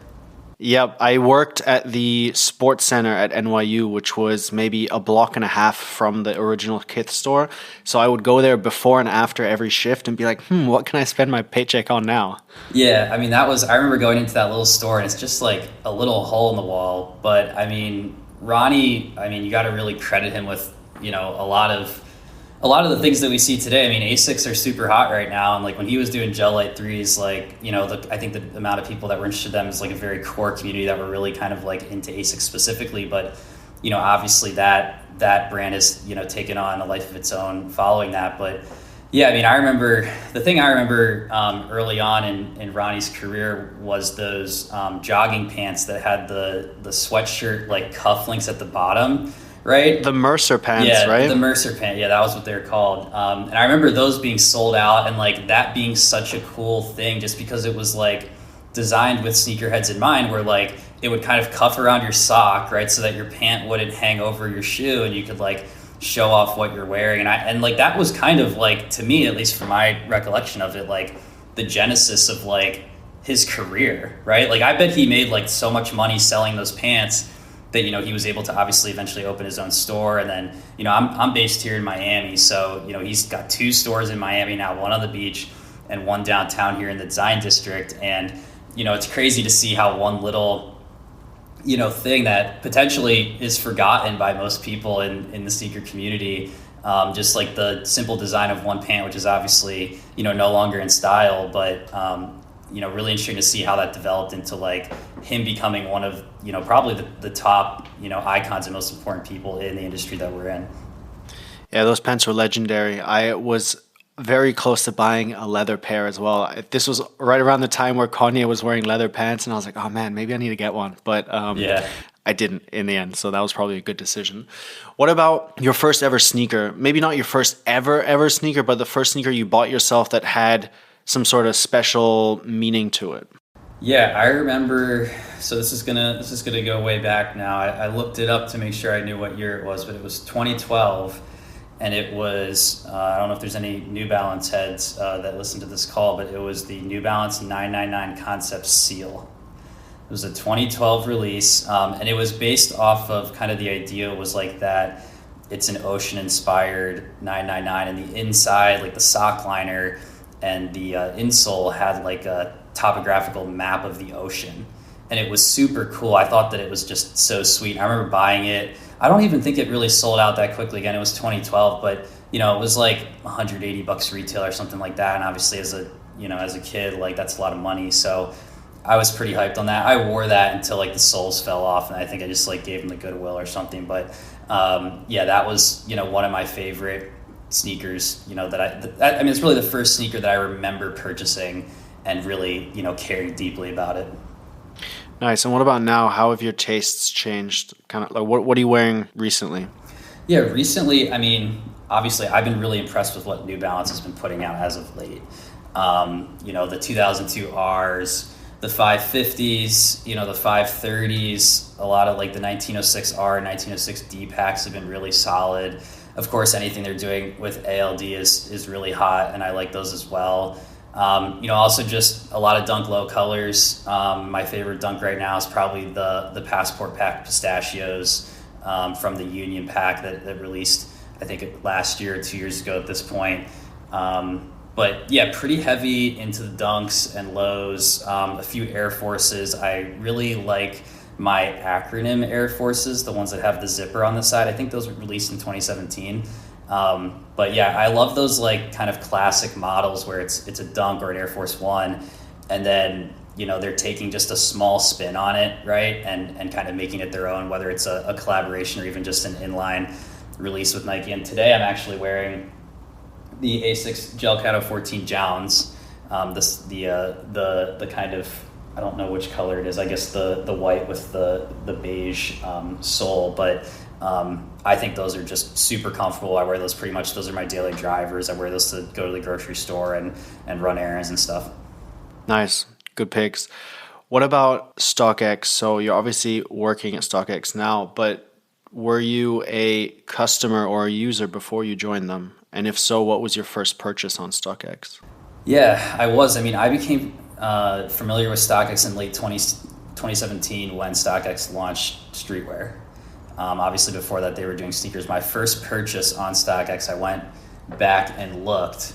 Speaker 2: Yep, I worked at the sports center at NYU, which was maybe a block and a half from the original Kith store. So I would go there before and after every shift and be like, what can I spend my paycheck on now?
Speaker 3: Yeah, I mean, I remember going into that little store, and it's just like a little hole in the wall. But I mean, Ronnie, you got to really credit him with, a lot of the things that we see today. I mean, ASICs are super hot right now, and like when he was doing Gelite 3s, I think the amount of people that were interested in them is like a very core community that were really kind of like into ASICs specifically. But obviously that brand has taken on a life of its own following that. But yeah, I mean, the thing I remember early on in Ronnie's career was those jogging pants that had the sweatshirt like cufflinks at the bottom. Right?
Speaker 2: The Mercer pants, right?
Speaker 3: The Mercer pant. Yeah, that was what they were called. And I remember those being sold out, and like that being such a cool thing just because it was like designed with sneakerheads in mind, where like it would kind of cuff around your sock, right? So that your pant wouldn't hang over your shoe and you could like show off what you're wearing. And like that was kind of like, to me, at least from my recollection of it, like the genesis of like his career, right? Like I bet he made like so much money selling those pants that he was able to obviously eventually open his own store. And then I'm based here in Miami, so he's got 2 stores in Miami now, one on the beach and one downtown here in the Design District. And it's crazy to see how one little thing that potentially is forgotten by most people in the sneaker community, just like the simple design of one pant, which is obviously no longer in style, but really interesting to see how that developed into like him becoming one of, probably the top, icons and most important people in the industry that we're in.
Speaker 2: Yeah, those pants were legendary. I was very close to buying a leather pair as well. This was right around the time where Kanye was wearing leather pants, and I was like, oh man, maybe I need to get one. But yeah, I didn't in the end, so that was probably a good decision. What about your first ever sneaker? Maybe not your first ever sneaker, but the first sneaker you bought yourself that had some sort of special meaning to it.
Speaker 3: Yeah, I remember. So this is gonna go way back now. I looked it up to make sure I knew what year it was, but it was 2012, and it was I don't know if there's any New Balance heads that listen to this call, but it was the New Balance 999 Concept Seal. It was a 2012 release, and it was based off of kind of the idea was like that. It's an ocean-inspired 999, and the inside, like the sock liner and the insole had like a topographical map of the ocean, and it was super cool. I thought that it was just so sweet. I remember buying it. I don't even think it really sold out that quickly. Again, it was 2012, but it was like $180 retail or something like that. And obviously as a kid, like that's a lot of money. So I was pretty hyped on that. I wore that until like the soles fell off, and I think I just like gave them the Goodwill or something. But that was one of my favorite sneakers. That I mean, it's really the first sneaker that I remember purchasing and really caring deeply about it.
Speaker 2: Nice. And what about now? How have your tastes changed? Kind of like what are you wearing recently?
Speaker 3: Yeah, recently, I mean, obviously I've been really impressed with what New Balance has been putting out as of late. The 2002 Rs, the 550s, the 530s, a lot of like the 1906 R, 1906 D packs have been really solid. Of course, anything they're doing with ALD is really hot, and I like those as well. Also just a lot of Dunk Low colors. My favorite Dunk right now is probably the Passport Pack Pistachios from the Union Pack that released, I think, last year or 2 years ago at this point. But yeah, pretty heavy into the Dunks and Lows. A few Air Forces. I really like my acronym Air Forces, the ones that have the zipper on the side. I think those were released in 2017. But yeah, I love those like kind of classic models where it's a Dunk or an Air Force One, and then they're taking just a small spin on it, right? And kind of making it their own, whether it's a collaboration or even just an inline release with Nike. And today I'm actually wearing the A6 Gel Cato 14 Jounds. The kind of, I don't know which color it is. I guess the white with the beige sole, but I think those are just super comfortable. I wear those pretty much. Those are my daily drivers. I wear those to go to the grocery store and run errands and stuff.
Speaker 2: Nice, good picks. What about StockX? So you're obviously working at StockX now, but were you a customer or a user before you joined them? And if so, what was your first purchase on StockX?
Speaker 3: Yeah, I was. I mean, I became familiar with StockX in late 2017 when StockX launched streetwear. Obviously, before that, they were doing sneakers. My first purchase on StockX, I went back and looked.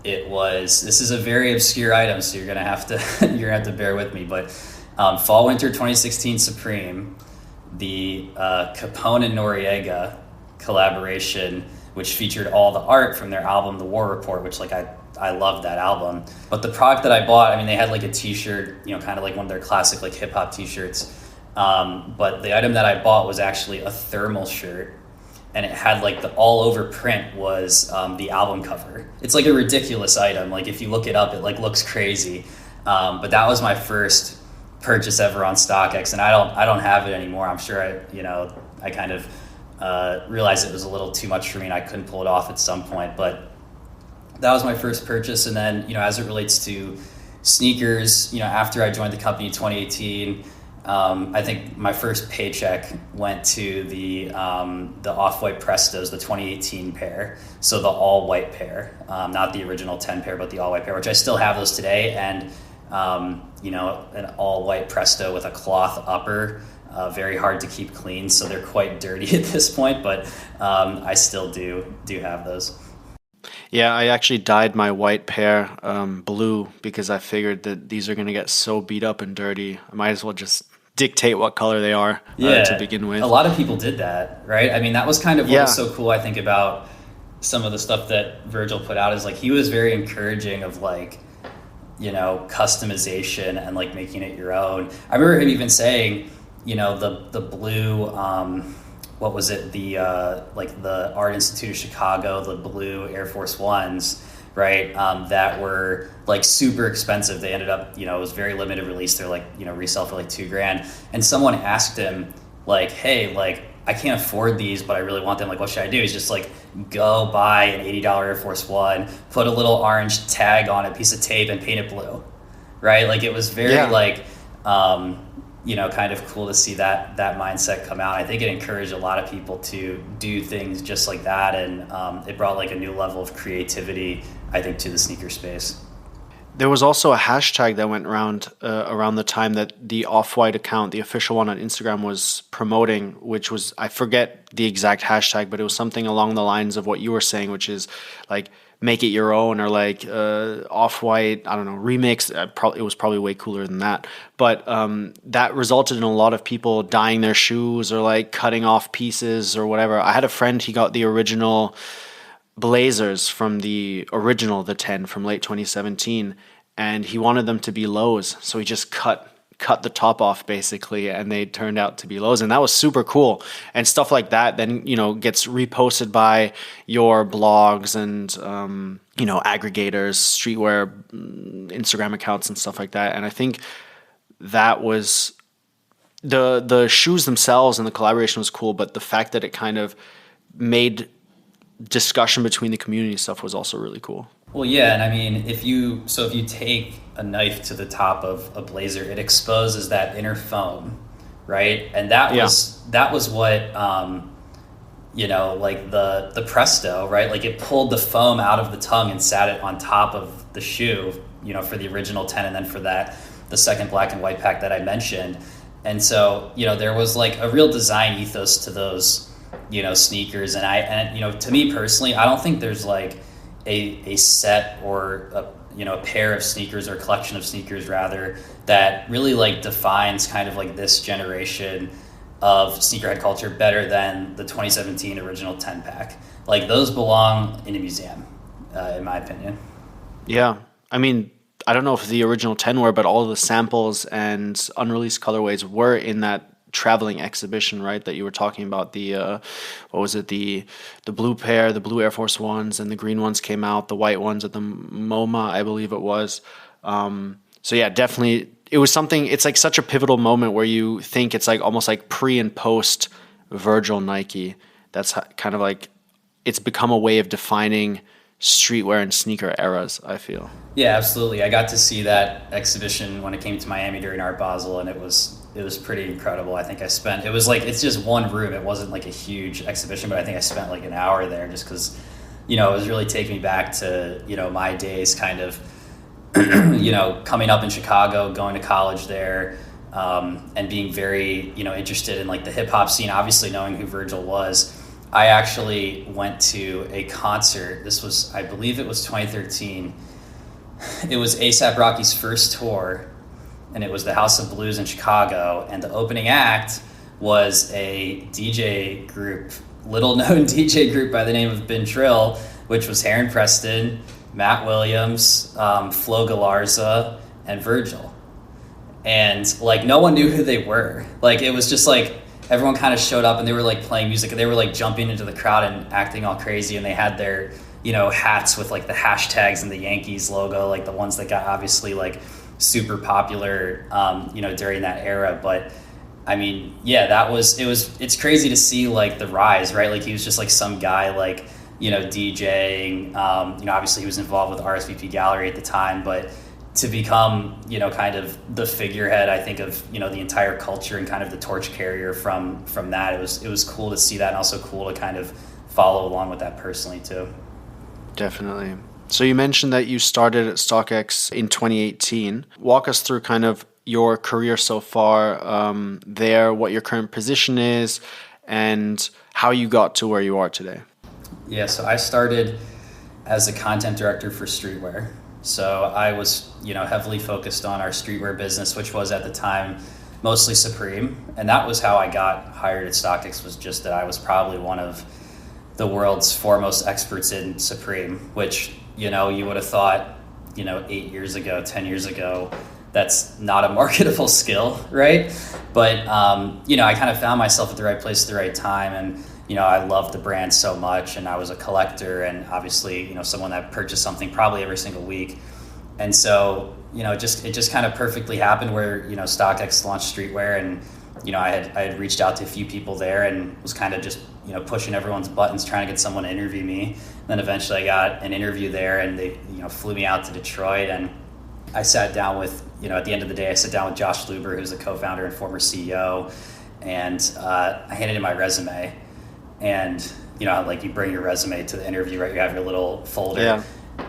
Speaker 3: This is a very obscure item, so you're gonna have to bear with me. But fall winter 2016 Supreme, the Capone and Noriega collaboration, which featured all the art from their album The War Report, which I loved that album. But the product that I bought, I mean, they had like a t-shirt, kind of like one of their classic like hip hop t-shirts. But the item that I bought was actually a thermal shirt, and it had like the all over print was the album cover. It's like a ridiculous item. Like if you look it up, it like looks crazy. But that was my first purchase ever on StockX, and I don't have it anymore. I'm sure I kind of realized it was a little too much for me and I couldn't pull it off at some point. But that was my first purchase. And then, as it relates to sneakers, after I joined the company in 2018, I think my first paycheck went to the Off-White Prestos, the 2018 pair. So the all-white pair, not the original 10 pair, but the all-white pair, which I still have those today. And, an all-white Presto with a cloth upper, very hard to keep clean. So they're quite dirty at this point, but I still do have those.
Speaker 2: Yeah, I actually dyed my white pair blue because I figured that these are going to get so beat up and dirty. I might as well just dictate what color they are to begin with.
Speaker 3: A lot of people did that, right? I mean, that was kind of what was so cool, I think, about some of the stuff that Virgil put out is like he was very encouraging of like, customization and like making it your own. I remember him even saying, the blue, what was it? The Art Institute of Chicago, the blue Air Force Ones, right? That were like super expensive. They ended up, it was very limited release. They're like, resell for like $2,000. And someone asked him like, hey, like I can't afford these, but I really want them. Like, what should I do? He's just like, go buy an $80 Air Force One, put a little orange tag on it, piece of tape, and paint it blue, right? Like it was very kind of cool to see that mindset come out. I think it encouraged a lot of people to do things just like that, and it brought like a new level of creativity, I think, to the sneaker space.
Speaker 2: There was also a hashtag that went around the time that the Off-White account, the official one on Instagram, was promoting, which was, I forget the exact hashtag, but it was something along the lines of what you were saying, which is like make it your own, or like Off-White, I don't know, remix. It was probably way cooler than that. But that resulted in a lot of people dyeing their shoes or like cutting off pieces or whatever. I had a friend, he got the original Blazers from the 10 from late 2017, and he wanted them to be lows, so he just cut the top off basically, and they turned out to be lows, and that was super cool. And stuff like that then gets reposted by your blogs and aggregators, streetwear Instagram accounts and stuff like that. And I think that was the shoes themselves and the collaboration was cool, but the fact that it kind of made discussion between the community stuff was also really cool.
Speaker 3: Well, yeah, and I mean, if you take a knife to the top of a blazer, it exposes that inner foam, right? And that was what like the Presto, right? Like it pulled the foam out of the tongue and sat it on top of the shoe, for the original 10, and then for the second black and white pack that I mentioned. And so, there was like a real design ethos to those sneakers, and to me personally, I don't think there's like a set or a pair of sneakers or a collection of sneakers rather that really like defines kind of like this generation of sneakerhead culture better than the 2017 original 10 pack. Like those belong in a museum, in my opinion.
Speaker 2: Yeah, I mean, I don't know if the original 10 were, but all of the samples and unreleased colorways were in that traveling exhibition, right? That you were talking about. The what was it? The blue pair, the blue Air Force Ones, and the green ones came out. The white ones at the MoMA, I believe it was. So yeah, definitely, it was something. It's like such a pivotal moment where you think it's like almost like pre and post Virgil Nike. That's kind of like it's become a way of defining streetwear and sneaker eras, I feel.
Speaker 3: Yeah, absolutely. I got to see that exhibition when it came to Miami during Art Basel, and it was pretty incredible. I think it's just one room. It wasn't like a huge exhibition, but I think I spent like an hour there just because, it was really taking me back to, my days kind of, coming up in Chicago, going to college there, and being very, interested in like the hip hop scene, obviously knowing who Virgil was. I actually went to a concert. I believe it was 2013. It was A$AP Rocky's first tour, and it was the House of Blues in Chicago. And the opening act was a DJ group, little known DJ group by the name of Ben Trill, which was Heron Preston, Matt Williams, Flo Galarza, and Virgil. And like no one knew who they were. Like it was just like everyone kind of showed up and they were like playing music and they were like jumping into the crowd and acting all crazy, and they had their hats with like the hashtags and the Yankees logo, like the ones that got obviously like super popular during that era. But I mean, yeah, it's crazy to see like the rise, right? Like he was just like some guy like DJing, obviously he was involved with RSVP Gallery at the time, but to become, kind of the figurehead, I think, of, the entire culture and kind of the torch carrier from that. It was cool to see that, and also cool to kind of follow along with that personally too.
Speaker 2: Definitely. So you mentioned that you started at StockX in 2018. Walk us through kind of your career so far there, what your current position is, and how you got to where you are today.
Speaker 3: Yeah, so I started as a content director for streetwear. So I was, heavily focused on our streetwear business, which was at the time mostly Supreme. And that was how I got hired at StockX, was just that I was probably one of the world's foremost experts in Supreme, which, you would have thought, 8 years ago, 10 years ago, that's not a marketable skill, right? But, I kind of found myself at the right place at the right time. And, I loved the brand so much, and I was a collector and obviously, someone that purchased something probably every single week. And so, it just kind of perfectly happened where, StockX launched streetwear, and, I had reached out to a few people there and was kind of just, pushing everyone's buttons, trying to get someone to interview me. And then eventually I got an interview there, and they, flew me out to Detroit, and I sat down with, at the end of the day, I sat down with Josh Luber, who's the co-founder and former CEO, and I handed him my resume. And, like you bring your resume to the interview, right? You have your little folder. Yeah.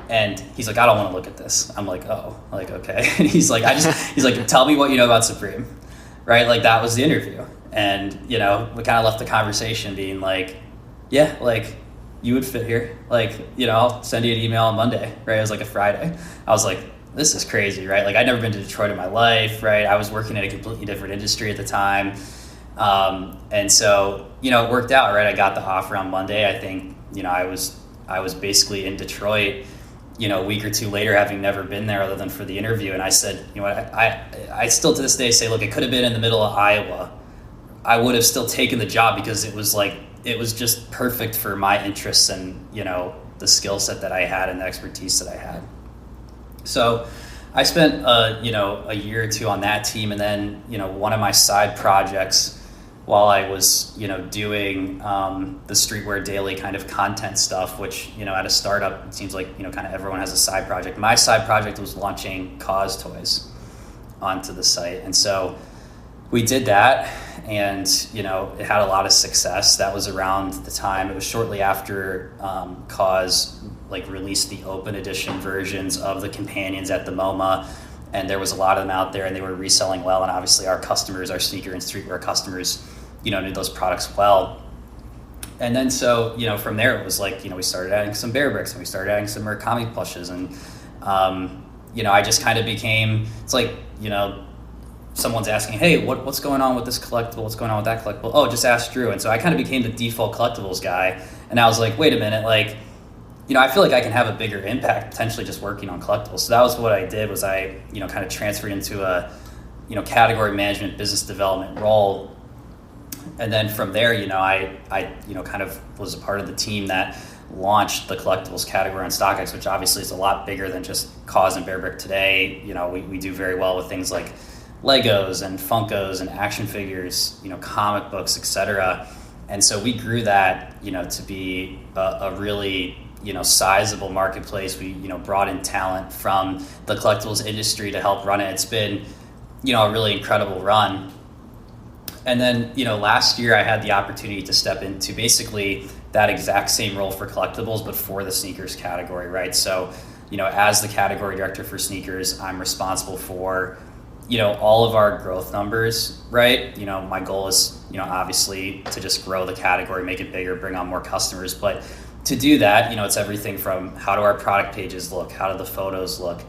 Speaker 3: And he's like, I don't want to look at this. I'm like, oh, like, okay. And he's like, he's like, tell me what you know about Supreme, right? Like that was the interview. And, we kind of left the conversation being like, yeah, like you would fit here. Like, I'll send you an email on Monday, right? It was like a Friday. I was like, this is crazy, right? Like I'd never been to Detroit in my life, right? I was working in a completely different industry at the time. And so, it worked out, right? I got the offer on Monday. I think, I was basically in Detroit, a week or two later, having never been there other than for the interview. And I said, I still to this day say, look, it could have been in the middle of Iowa. I would have still taken the job because it was just perfect for my interests and, the skill set that I had and the expertise that I had. So I spent, a year or two on that team. And then, one of my side projects while I was, doing the Streetwear Daily kind of content stuff, which, at a startup, it seems like, kind of everyone has a side project. My side project was launching Cause toys onto the site. And so we did that, and, it had a lot of success. That was around the time, it was shortly after Cause released the open edition versions of the companions at the MoMA. And there was a lot of them out there, and they were reselling well. And obviously our customers, our sneaker and streetwear customers, knew those products well. And then so, from there it was like, we started adding some Bear Bricks, and we started adding some Murakami plushes. And, I just kind of became, it's like, someone's asking, hey, what's going on with this collectible? What's going on with that collectible? Oh, just ask Drew. And so I kind of became the default collectibles guy. And I was like, wait a minute, like, I feel like I can have a bigger impact potentially just working on collectibles. So that was what I did, was I, kind of transferred into a, category management, business development role. And then from there, I kind of was a part of the team that launched the collectibles category on StockX, which obviously is a lot bigger than just Cause and Bear Brick today. We do very well with things like Legos and Funkos and action figures, comic books, etc. And so we grew that, to be a really, sizable marketplace. We, brought in talent from the collectibles industry to help run it. It's been, a really incredible run. And then, last year I had the opportunity to step into basically that exact same role for collectibles, but for the sneakers category, right? So, as the category director for sneakers, I'm responsible for, all of our growth numbers, right? My goal is, obviously to just grow the category, make it bigger, bring on more customers. But to do that, it's everything from how do our product pages look? How do the photos look?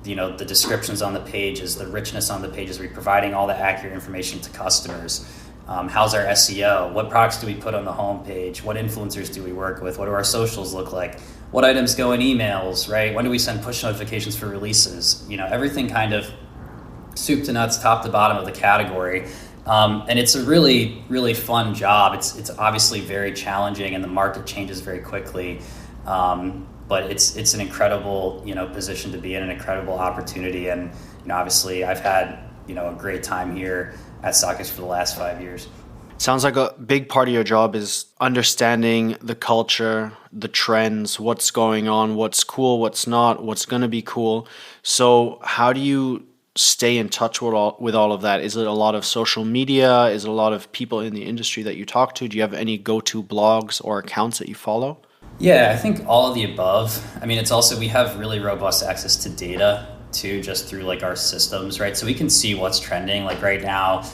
Speaker 3: The descriptions on the pages, the richness on the pages, we're providing all the accurate information to customers. How's our SEO? What products do we put on the homepage? What influencers do we work with? What do our socials look like? What items go in emails, right? When do we send push notifications for releases? Everything kind of soup to nuts, top to bottom of the category. And it's a really, really fun job. It's obviously very challenging, and the market changes very quickly. But it's an incredible, position to be in, an incredible opportunity. And, obviously I've had, a great time here at StockX for the last 5 years.
Speaker 2: Sounds like a big part of your job is understanding the culture, the trends, what's going on, what's cool, what's not, what's going to be cool. So how do you stay in touch with all of that? Is it a lot of social media? Is it a lot of people in the industry that you talk to? Do you have any go-to blogs or accounts that you follow?
Speaker 3: Yeah, I think all of the above. I mean, it's also, we have really robust access to data too, just through like our systems, right? So we can see what's trending. Like right now,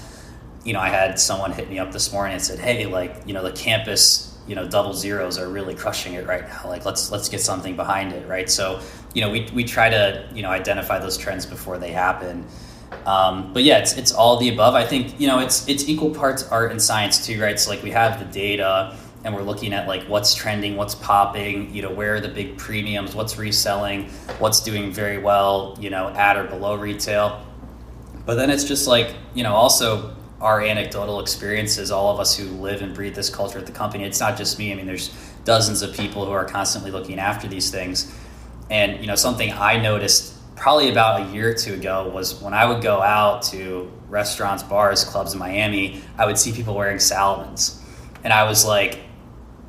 Speaker 3: I had someone hit me up this morning and said, hey, like, the campus, double zeros are really crushing it right now. Like, let's get something behind it, right? So, we try to, identify those trends before they happen. But yeah, it's all the above. I think, it's equal parts art and science too, right? So like we have the data, and we're looking at like what's trending, what's popping, where are the big premiums, what's reselling, what's doing very well, at or below retail. But then it's just like, also our anecdotal experiences, all of us who live and breathe this culture at the company. It's not just me. I mean, there's dozens of people who are constantly looking after these things. And, something I noticed probably about a year or two ago was when I would go out to restaurants, bars, clubs in Miami, I would see people wearing Salomons. And I was like,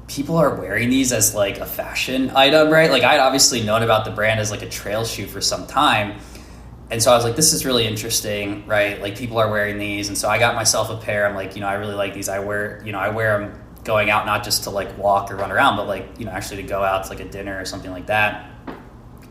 Speaker 3: people are wearing these as like a fashion item, right? Like I'd obviously known about the brand as like a trail shoe for some time. And so I was like, this is really interesting, right? Like people are wearing these. And so I got myself a pair. I'm like, I really like these. I wear them going out, not just to like walk or run around, but like, actually to go out to like a dinner or something like that.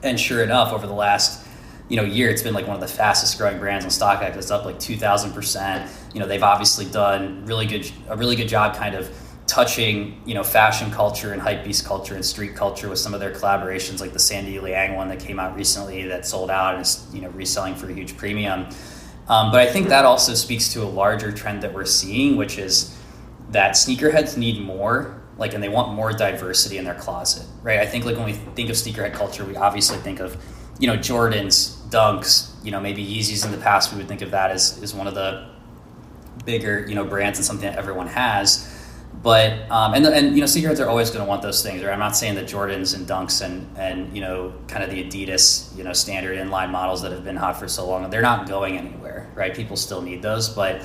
Speaker 3: And sure enough, over the last, year, it's been like one of the fastest growing brands on StockX. It's up like 2,000%. They've obviously done a really good job kind of touching, fashion culture and hypebeast culture and street culture with some of their collaborations, like the Sandy Liang one that came out recently that sold out and is, reselling for a huge premium. But I think that also speaks to a larger trend that we're seeing, which is that sneakerheads need more, and they want more diversity in their closet, right? I think like when we think of sneakerhead culture, we obviously think of, Jordans, Dunks, maybe Yeezys in the past. We would think of that as one of the bigger, brands and something that everyone has. But and sneakerheads are always going to want those things, right? I'm not saying that Jordans and Dunks and kind of the Adidas, standard inline models that have been hot for so long, they're not going anywhere, right? People still need those, but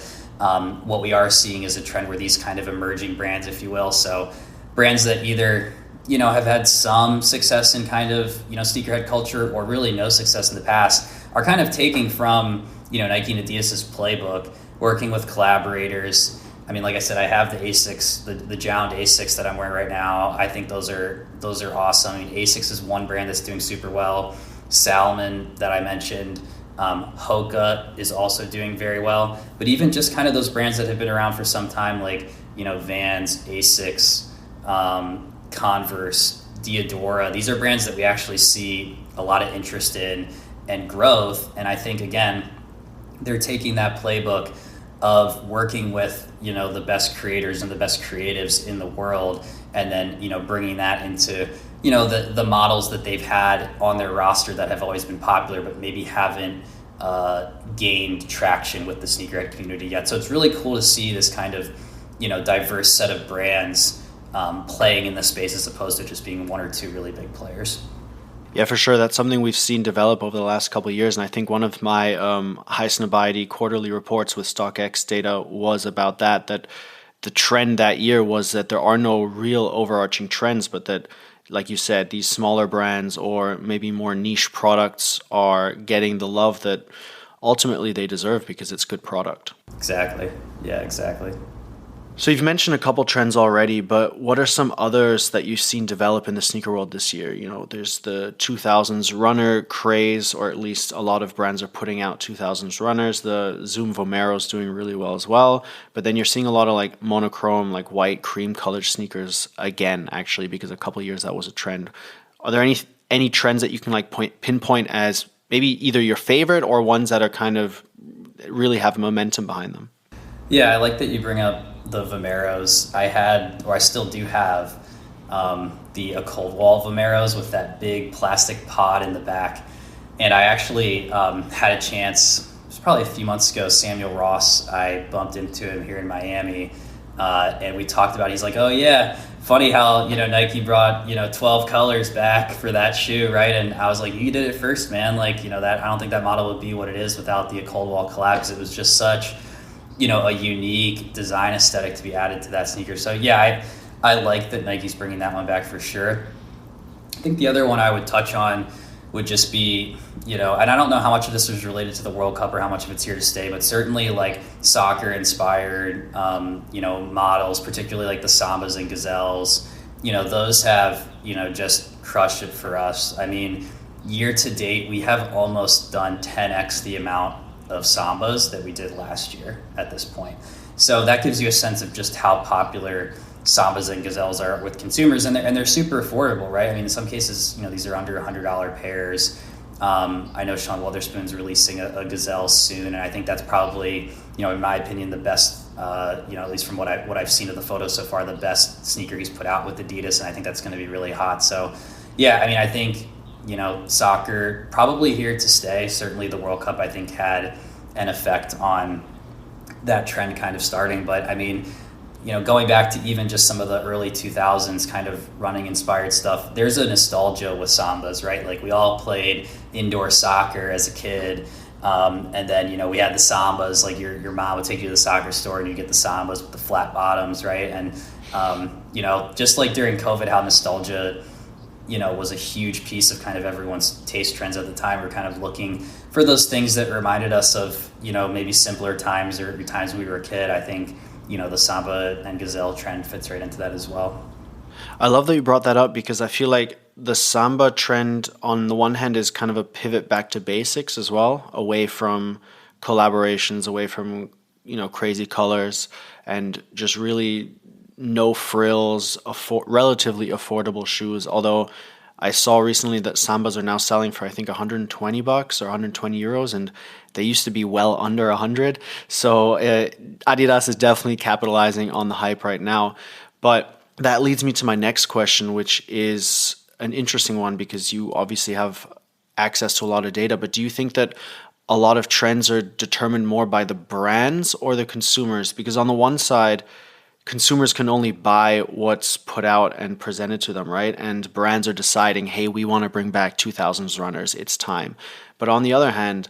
Speaker 3: what we are seeing is a trend where these kind of emerging brands, if you will, so brands that either have had some success in kind of sneakerhead culture or really no success in the past are kind of taking from Nike and Adidas's playbook, working with collaborators. I mean, like I said, I have the Asics, the Jound Asics that I'm wearing right now. I think those are awesome. I mean, Asics is one brand that's doing super well. Salomon that I mentioned, Hoka is also doing very well. But even just kind of those brands that have been around for some time, like Vans, Asics, Converse, Diadora. These are brands that we actually see a lot of interest in and growth. And I think again, they're taking that playbook of working with the best creators and the best creatives in the world, and then bringing that into the models that they've had on their roster that have always been popular, but maybe haven't gained traction with the sneakerhead community yet. So it's really cool to see this kind of, diverse set of brands playing in the space as opposed to just being one or two really big players.
Speaker 2: Yeah, for sure. That's something we've seen develop over the last couple of years. And I think one of my Haines quarterly reports with StockX data was about that the trend that year was that there are no real overarching trends, but that, like you said, these smaller brands or maybe more niche products are getting the love that ultimately they deserve because it's good product.
Speaker 3: Exactly. Yeah, exactly.
Speaker 2: So you've mentioned a couple trends already, but what are some others that you've seen develop in the sneaker world this year? There's the 2000s runner craze, or at least a lot of brands are putting out 2000s runners. The Zoom Vomero is doing really well as well. But then you're seeing a lot of like monochrome, like white cream colored sneakers again, actually, because a couple of years that was a trend. Are there any trends that you can like pinpoint as maybe either your favorite or ones that are kind of really have momentum behind them?
Speaker 3: Yeah, I like that you bring up the Vomeros. I still do have the cold wall Vomeros with that big plastic pod in the back. And I actually had a chance, it was probably a few months ago, Samuel Ross, I bumped into him here in Miami, and we talked about, he's like, oh yeah, funny how, Nike brought, 12 colors back for that shoe, right? And I was like, you did it first, man. Like, that, I don't think that model would be what it is without the cold wall collab, because it was just such a unique design aesthetic to be added to that sneaker. So yeah, I like that Nike's bringing that one back for sure. I think the other one I would touch on would just be, and I don't know how much of this was related to the World Cup or how much of it's here to stay, but certainly like soccer inspired, models, particularly like the Sambas and Gazelles, those have, just crushed it for us. I mean, year to date, we have almost done 10x the amount of Sambas that we did last year at this point. So that gives you a sense of just how popular Sambas and Gazelles are with consumers, and they're super affordable, right? I mean, in some cases, these are under $100 pairs. I know Sean Wotherspoon's releasing a Gazelle soon, and I think that's probably, in my opinion, the best, at least from what I've seen of the photos so far, the best sneaker he's put out with Adidas, and I think that's going to be really hot. So, yeah, I mean, I think soccer probably here to stay. Certainly the World Cup, I think, had an effect on that trend kind of starting. But I mean, going back to even just some of the early 2000s kind of running inspired stuff, there's a nostalgia with Sambas, right? Like we all played indoor soccer as a kid. And then, we had the Sambas, like your mom would take you to the soccer store and you get the Sambas with the flat bottoms, right? And, just like during COVID, how nostalgia was a huge piece of kind of everyone's taste trends at the time. We're kind of looking for those things that reminded us of, maybe simpler times or times when we were a kid. I think, the Samba and Gazelle trend fits right into that as well.
Speaker 2: I love that you brought that up because I feel like the Samba trend on the one hand is kind of a pivot back to basics as well, away from collaborations, away from, crazy colors, and just really no frills, relatively affordable shoes. Although I saw recently that Sambas are now selling for I think $120 or 120 euros, and they used to be well under 100. So Adidas is definitely capitalizing on the hype right now. But that leads me to my next question, which is an interesting one because you obviously have access to a lot of data. But do you think that a lot of trends are determined more by the brands or the consumers? Because on the one side, consumers can only buy what's put out and presented to them, right? And brands are deciding, hey, we want to bring back 2000s runners. It's time. But on the other hand,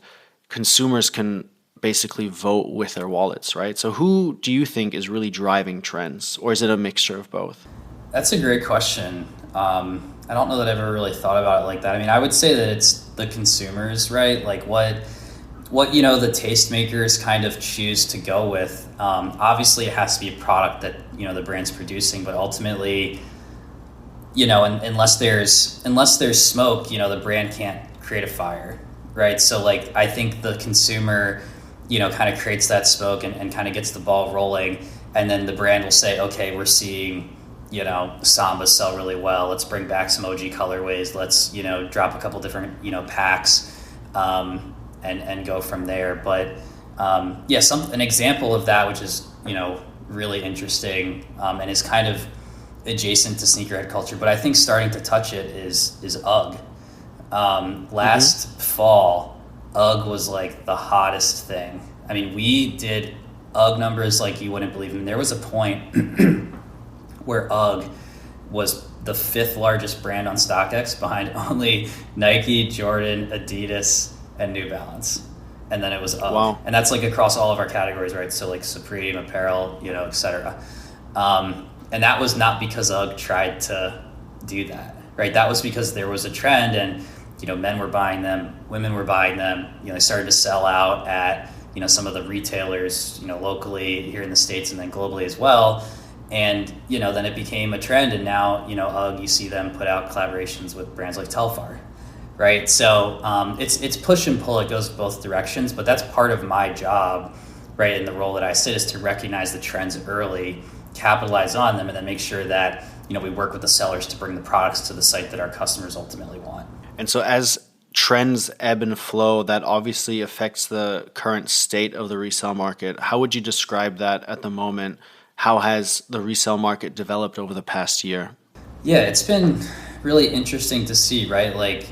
Speaker 2: consumers can basically vote with their wallets, right? So who do you think is really driving trends? Or is it a mixture of both?
Speaker 3: That's a great question. I don't know that I've ever really thought about it like that. I mean, I would say that it's the consumers, right? Like what the tastemakers kind of choose to go with. Obviously it has to be a product that the brand's producing, but ultimately unless there's smoke, the brand can't create a fire, right? So like I think the consumer kind of creates that smoke and kind of gets the ball rolling, and then the brand will say, okay, we're seeing Sambas sell really well, let's bring back some OG colorways, let's drop a couple different packs and go from there. But an example of that, which is really interesting, and is kind of adjacent to sneakerhead culture, but I think starting to touch it is UGG. Last fall, UGG was like the hottest thing. I mean, we did UGG numbers like you wouldn't believe. I mean, there was a point where UGG was the 5th largest brand on StockX behind only Nike, Jordan, Adidas, and New Balance. And then it was UGG.
Speaker 2: Wow.
Speaker 3: And that's like across all of our categories, right? So like Supreme, apparel, et cetera. And that was not because UGG tried to do that, right? That was because there was a trend and, men were buying them, women were buying them, they started to sell out at, some of the retailers, locally here in the States and then globally as well. And, then it became a trend. And now, UGG, you see them put out collaborations with brands like Telfar, right? So it's push and pull. It goes both directions, but that's part of my job, right? In the role that I sit is to recognize the trends early, capitalize on them, and then make sure that, we work with the sellers to bring the products to the site that our customers ultimately want.
Speaker 2: And so as trends ebb and flow, that obviously affects the current state of the resale market. How would you describe that at the moment? How has the resale market developed over the past year?
Speaker 3: Yeah, it's been really interesting to see, right? Like,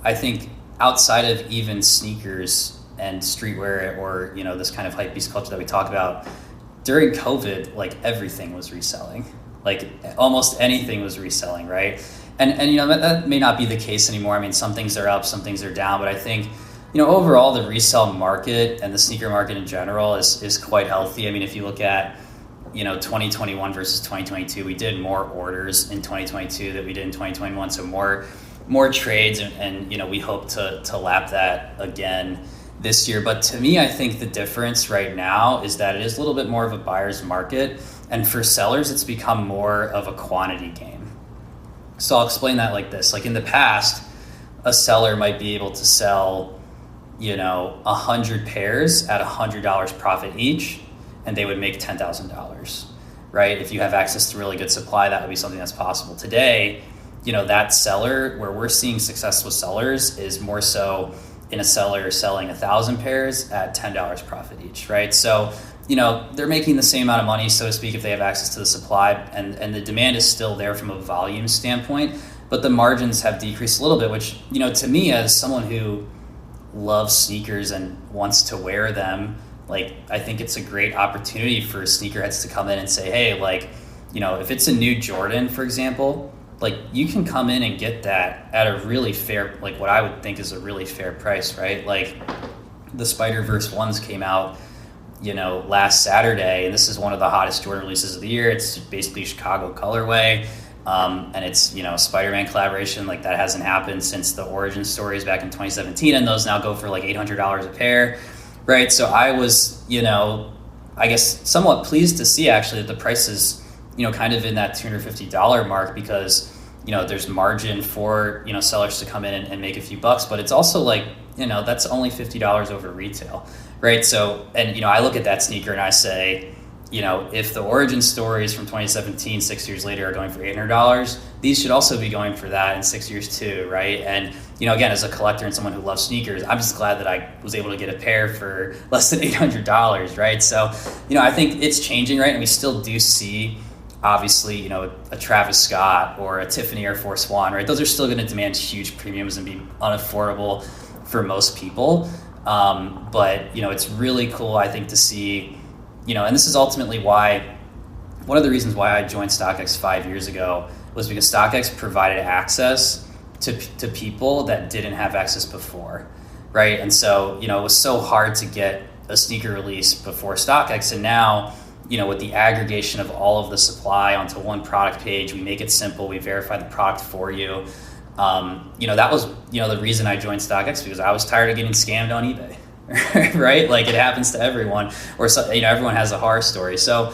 Speaker 3: I think outside of even sneakers and streetwear or, this kind of hypebeast culture that we talk about, during COVID, like everything was reselling. Like almost anything was reselling, right? And that may not be the case anymore. I mean, some things are up, some things are down, but I think, overall the resale market and the sneaker market in general is quite healthy. I mean, if you look at, 2021 versus 2022, we did more orders in 2022 than we did in 2021. So more trades and we hope to lap that again this year. But to me, I think the difference right now is that it is a little bit more of a buyer's market. And for sellers, it's become more of a quantity game. So I'll explain that like this. Like in the past, a seller might be able to sell, 100 pairs at $100 profit each, and they would make $10,000, right? If you have access to really good supply, that would be something that's possible. Today, that seller, where we're seeing success with sellers is more so in a seller selling 1,000 pairs at $10 profit each, right? So, they're making the same amount of money, so to speak, if they have access to the supply, and the demand is still there from a volume standpoint, but the margins have decreased a little bit, which, to me, as someone who loves sneakers and wants to wear them, like, I think it's a great opportunity for sneakerheads to come in and say, hey, like, if it's a new Jordan, for example, like, you can come in and get that at a really fair, like, what I would think is a really fair price, right? Like, the Spider-Verse ones came out, last Saturday, and this is one of the hottest Jordan releases of the year. It's basically Chicago colorway, and it's, a Spider-Man collaboration. Like, that hasn't happened since the origin stories back in 2017, and those now go for like $800 a pair, right? So I was, I guess somewhat pleased to see actually that the price is, kind of in that $250 mark, because, there's margin for, sellers to come in and make a few bucks, but it's also like, that's only $50 over retail, right? So, and, I look at that sneaker and I say, if the origin stories from 2017, 6 years later, are going for $800, these should also be going for that in 6 years too, right? And, again, as a collector and someone who loves sneakers, I'm just glad that I was able to get a pair for less than $800, right? So, I think it's changing, right? And we still do see, obviously, a Travis Scott or a Tiffany Air Force One, right? Those are still going to demand huge premiums and be unaffordable for most people. But, it's really cool, I think, to see, and this is ultimately why, one of the reasons why I joined StockX 5 years ago was because StockX provided access to people that didn't have access before, right? And so, it was so hard to get a sneaker release before StockX, and now, with the aggregation of all of the supply onto one product page, we make it simple, we verify the product for you. That was, the reason I joined StockX, because I was tired of getting scammed on eBay, right? Like, it happens to everyone, or so, everyone has a horror story. So,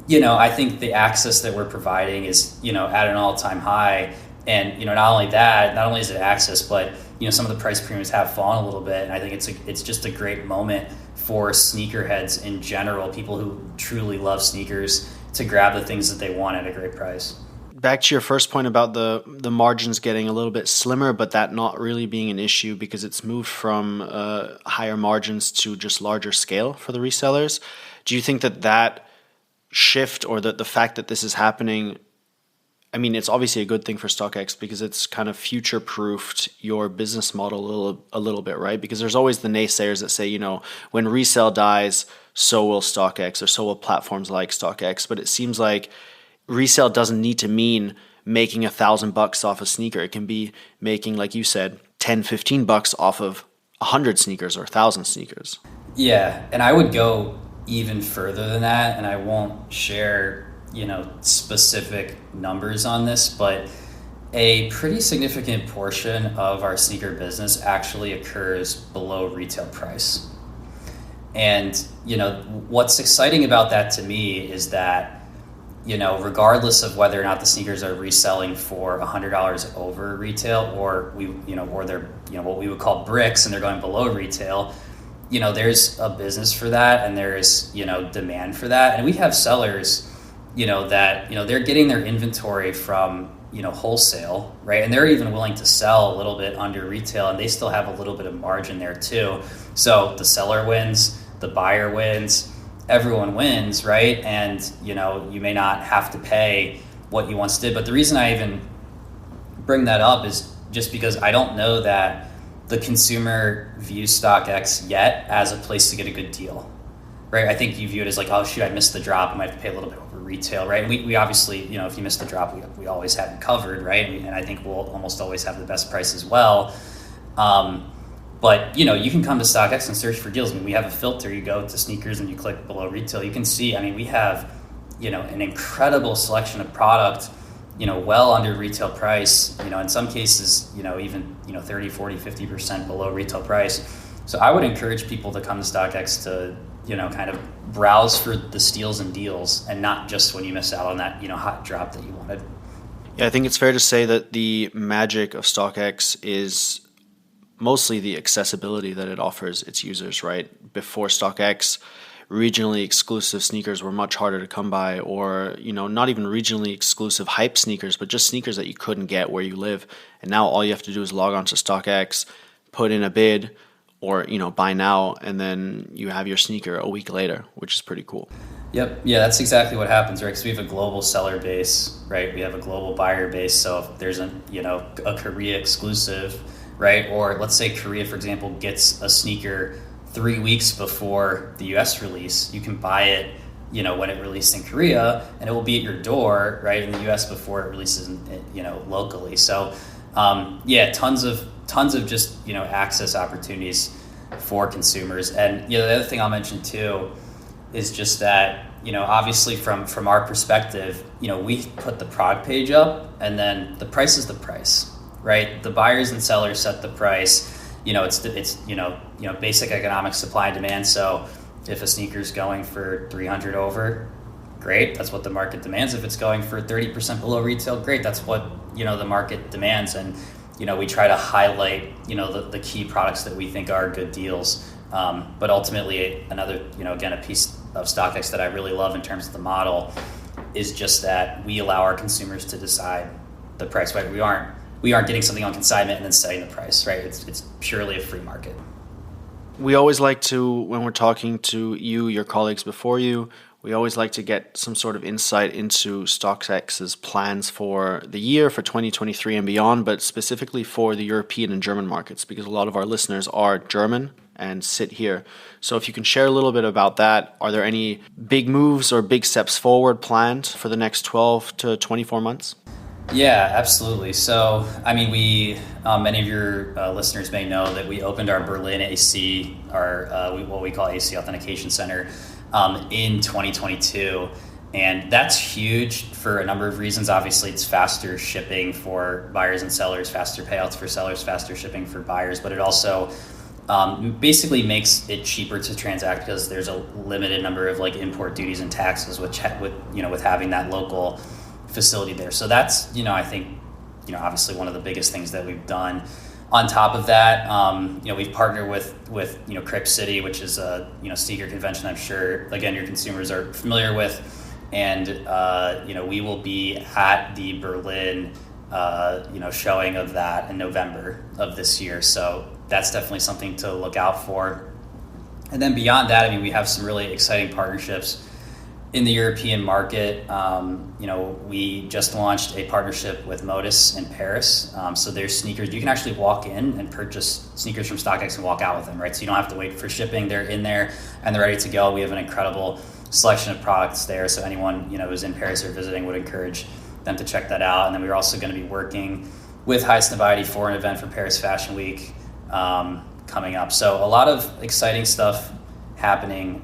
Speaker 3: I think the access that we're providing is, at an all-time high. And, not only is it access, but, some of the price premiums have fallen a little bit. And I think it's just a great moment for sneakerheads in general, people who truly love sneakers, to grab the things that they want at a great price.
Speaker 2: Back to your first point about the margins getting a little bit slimmer, but that not really being an issue because it's moved from higher margins to just larger scale for the resellers. Do you think that shift or the fact that this is happening, I mean, it's obviously a good thing for StockX because it's kind of future-proofed your business model a little bit, right? Because there's always the naysayers that say, when resale dies, so will StockX or so will platforms like StockX. But it seems like resale doesn't need to mean making $1,000 off a sneaker. It can be making, like you said, $10-15 off of 100 sneakers or 1,000 sneakers.
Speaker 3: Yeah, and I would go even further than that, and I won't share specific numbers on this, but a pretty significant portion of our sneaker business actually occurs below retail price. And what's exciting about that to me is that regardless of whether or not the sneakers are reselling for $100 over retail, or they're what we would call bricks and they're going below retail, there's a business for that, and there's demand for that. And we have sellers that they're getting their inventory from wholesale, right? And they're even willing to sell a little bit under retail, and they still have a little bit of margin there too. So the seller wins, the buyer wins, everyone wins, right? And you may not have to pay what you once did. But the reason I even bring that up is just because I don't know that the consumer views StockX yet as a place to get a good deal, right? I think you view it as like, oh shoot, I missed the drop, I might have to pay a little bit over retail, right? And we obviously, if you miss the drop, we always have it covered, right? And I think we'll almost always have the best price as well. But you can come to StockX and search for deals. I mean, we have a filter. You go to sneakers and you click below retail. You can see, we have, an incredible selection of product, well under retail price, in some cases, even, 30, 40, 50% below retail price. So I would encourage people to come to StockX to, kind of browse for the steals and deals, and not just when you miss out on that, hot drop that you wanted.
Speaker 2: Yeah, I think it's fair to say that the magic of StockX is mostly the accessibility that it offers its users, right? Before StockX, regionally exclusive sneakers were much harder to come by, or, not even regionally exclusive hype sneakers, but just sneakers that you couldn't get where you live. And now all you have to do is log on to StockX, put in a bid, or, buy now, and then you have your sneaker a week later, which is pretty cool.
Speaker 3: Yep. Yeah, that's exactly what happens, right? Because we have a global seller base, right? We have a global buyer base. So if there's a Korea exclusive, right? Or let's say Korea, for example, gets a sneaker 3 weeks before the US release, you can buy it, when it released in Korea, and it will be at your door, right, in the US before it releases, locally. So, tons of just, access opportunities for consumers. And, the other thing I'll mention too is just that, obviously from our perspective, we put the product page up, and then the price is the price, right? The buyers and sellers set the price. It's basic economics, supply and demand. So if a sneaker's going for 300 over, great, that's what the market demands. If it's going for 30% below retail, great, that's what the market demands. And we try to highlight the key products that we think are good deals. But ultimately, another again, a piece of StockX that I really love in terms of the model is just that we allow our consumers to decide the price. Right? We aren't getting something on consignment and then setting the price, right? It's purely a free market.
Speaker 2: We always like to, when we're talking to you, your colleagues before you, we always like to get some sort of insight into StockX's plans for the year, for 2023 and beyond, but specifically for the European and German markets, because a lot of our listeners are German and sit here. So if you can share a little bit about that, are there any big moves or big steps forward planned for the next 12 to 24 months?
Speaker 3: Yeah, absolutely. So, we many of your listeners may know that we opened our Berlin AC, what we call AC Authentication Center, in 2022. And that's huge for a number of reasons. Obviously, it's faster shipping for buyers and sellers, faster payouts for sellers, faster shipping for buyers, but it also basically makes it cheaper to transact because there's a limited number of import duties and taxes, with having that local facility there. So that's, I think, obviously one of the biggest things that we've done. On top of that, we've partnered with Crip City, which is a, sneaker convention I'm sure, again, your consumers are familiar with. And, we will be at the Berlin, showing of that in November of this year. So that's definitely something to look out for. And then beyond that, we have some really exciting partnerships in the European market, we just launched a partnership with Modus in Paris. So there's sneakers. You can actually walk in and purchase sneakers from StockX and walk out with them, right? So you don't have to wait for shipping. They're in there and they're ready to go. We have an incredible selection of products there. So anyone, who's in Paris or visiting would encourage them to check that out. And then we're also going to be working with Haines for an event for Paris Fashion Week coming up. So a lot of exciting stuff happening,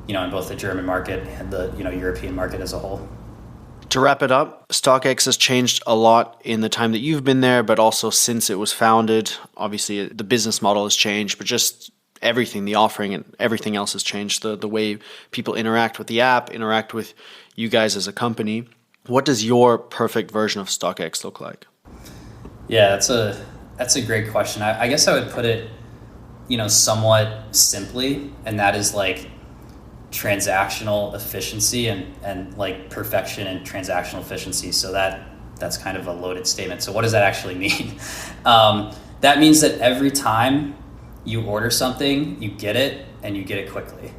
Speaker 3: in both the German market and the, European market as a whole.
Speaker 2: To wrap it up, StockX has changed a lot in the time that you've been there, but also since it was founded. Obviously, the business model has changed, but just everything, the offering and everything else has changed. The way people interact with the app, interact with you guys as a company. What does your perfect version of StockX look like?
Speaker 3: Yeah, that's a great question. I guess I would put it, somewhat simply, and that is like transactional efficiency and like perfection and transactional efficiency. So that's kind of a loaded statement. So what does that actually mean? That means that every time you order something, you get it and you get it quickly,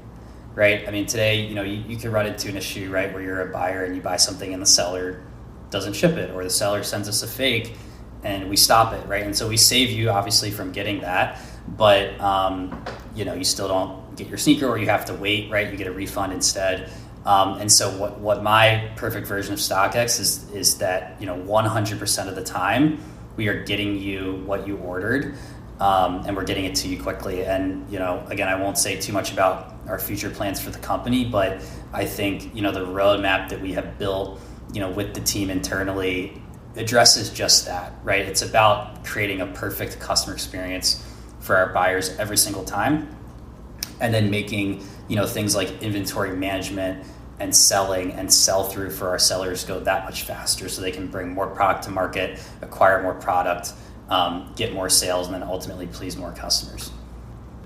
Speaker 3: right? I mean, today, you can run into an issue, right, where you're a buyer and you buy something and the seller doesn't ship it, or the seller sends us a fake and we stop it, right? And so we save you obviously from getting that, but you still don't get your sneaker, or you have to wait, right? You get a refund instead. And so what my perfect version of StockX is that 100% of the time we are getting you what you ordered, and we're getting it to you quickly. And again, I won't say too much about our future plans for the company, but I think the roadmap that we have built with the team internally addresses just that, right? It's about creating a perfect customer experience for our buyers every single time, and then making things like inventory management and selling and sell through for our sellers go that much faster, so they can bring more product to market, acquire more product, get more sales, and then ultimately please more customers.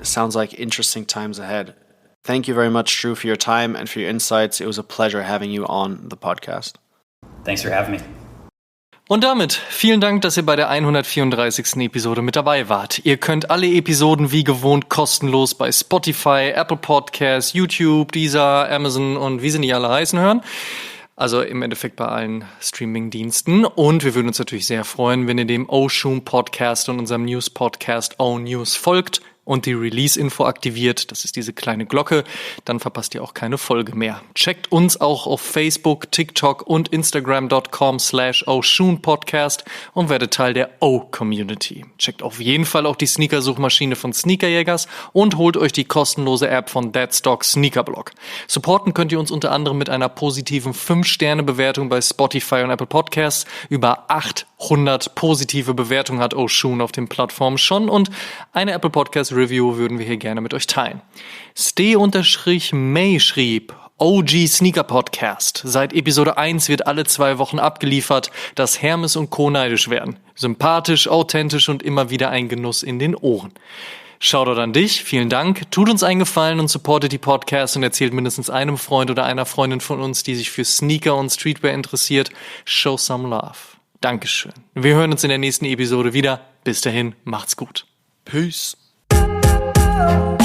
Speaker 2: It sounds like interesting times ahead. Thank you very much, Drew, for your time and for your insights. It was a pleasure having you on the podcast.
Speaker 3: Thanks for having me.
Speaker 1: Und damit vielen Dank, dass ihr bei der 134. Episode mit dabei wart. Ihr könnt alle Episoden wie gewohnt kostenlos bei Spotify, Apple Podcasts, YouTube, Deezer, Amazon und wie sie nicht alle heißen hören. Also im Endeffekt bei allen Streaming-Diensten. Und wir würden uns natürlich sehr freuen, wenn ihr dem Oshun Podcast und unserem News-Podcast O-News folgt und die Release-Info aktiviert. Das ist diese kleine Glocke. Dann verpasst ihr auch keine Folge mehr. Checkt uns auch auf Facebook, TikTok und Instagram.com/OshunPodcast und werdet Teil der O-Community. Checkt auf jeden Fall auch die Sneaker-Suchmaschine von Sneakerjägers und holt euch die kostenlose App von Deadstock Sneakerblog. Supporten könnt ihr uns unter anderem mit einer positiven 5-Sterne-Bewertung bei Spotify und Apple Podcasts. Über 800 positive Bewertungen hat Oshun auf den Plattformen schon und eine Apple Podcast Review würden wir hier gerne mit euch teilen. Ste-May schrieb: OG Sneaker Podcast. Seit Episode 1 wird alle 2 Wochen abgeliefert, dass Hermes und Co. neidisch werden. Sympathisch, authentisch und immer wieder ein Genuss in den Ohren. Shoutout an dich, vielen Dank. Tut uns einen Gefallen und supportet die Podcasts und erzählt mindestens einem Freund oder einer Freundin von uns, die sich für Sneaker und Streetwear interessiert. Show some love. Dankeschön. Wir hören uns in der nächsten Episode wieder. Bis dahin, macht's gut.
Speaker 2: Peace.
Speaker 4: Oh,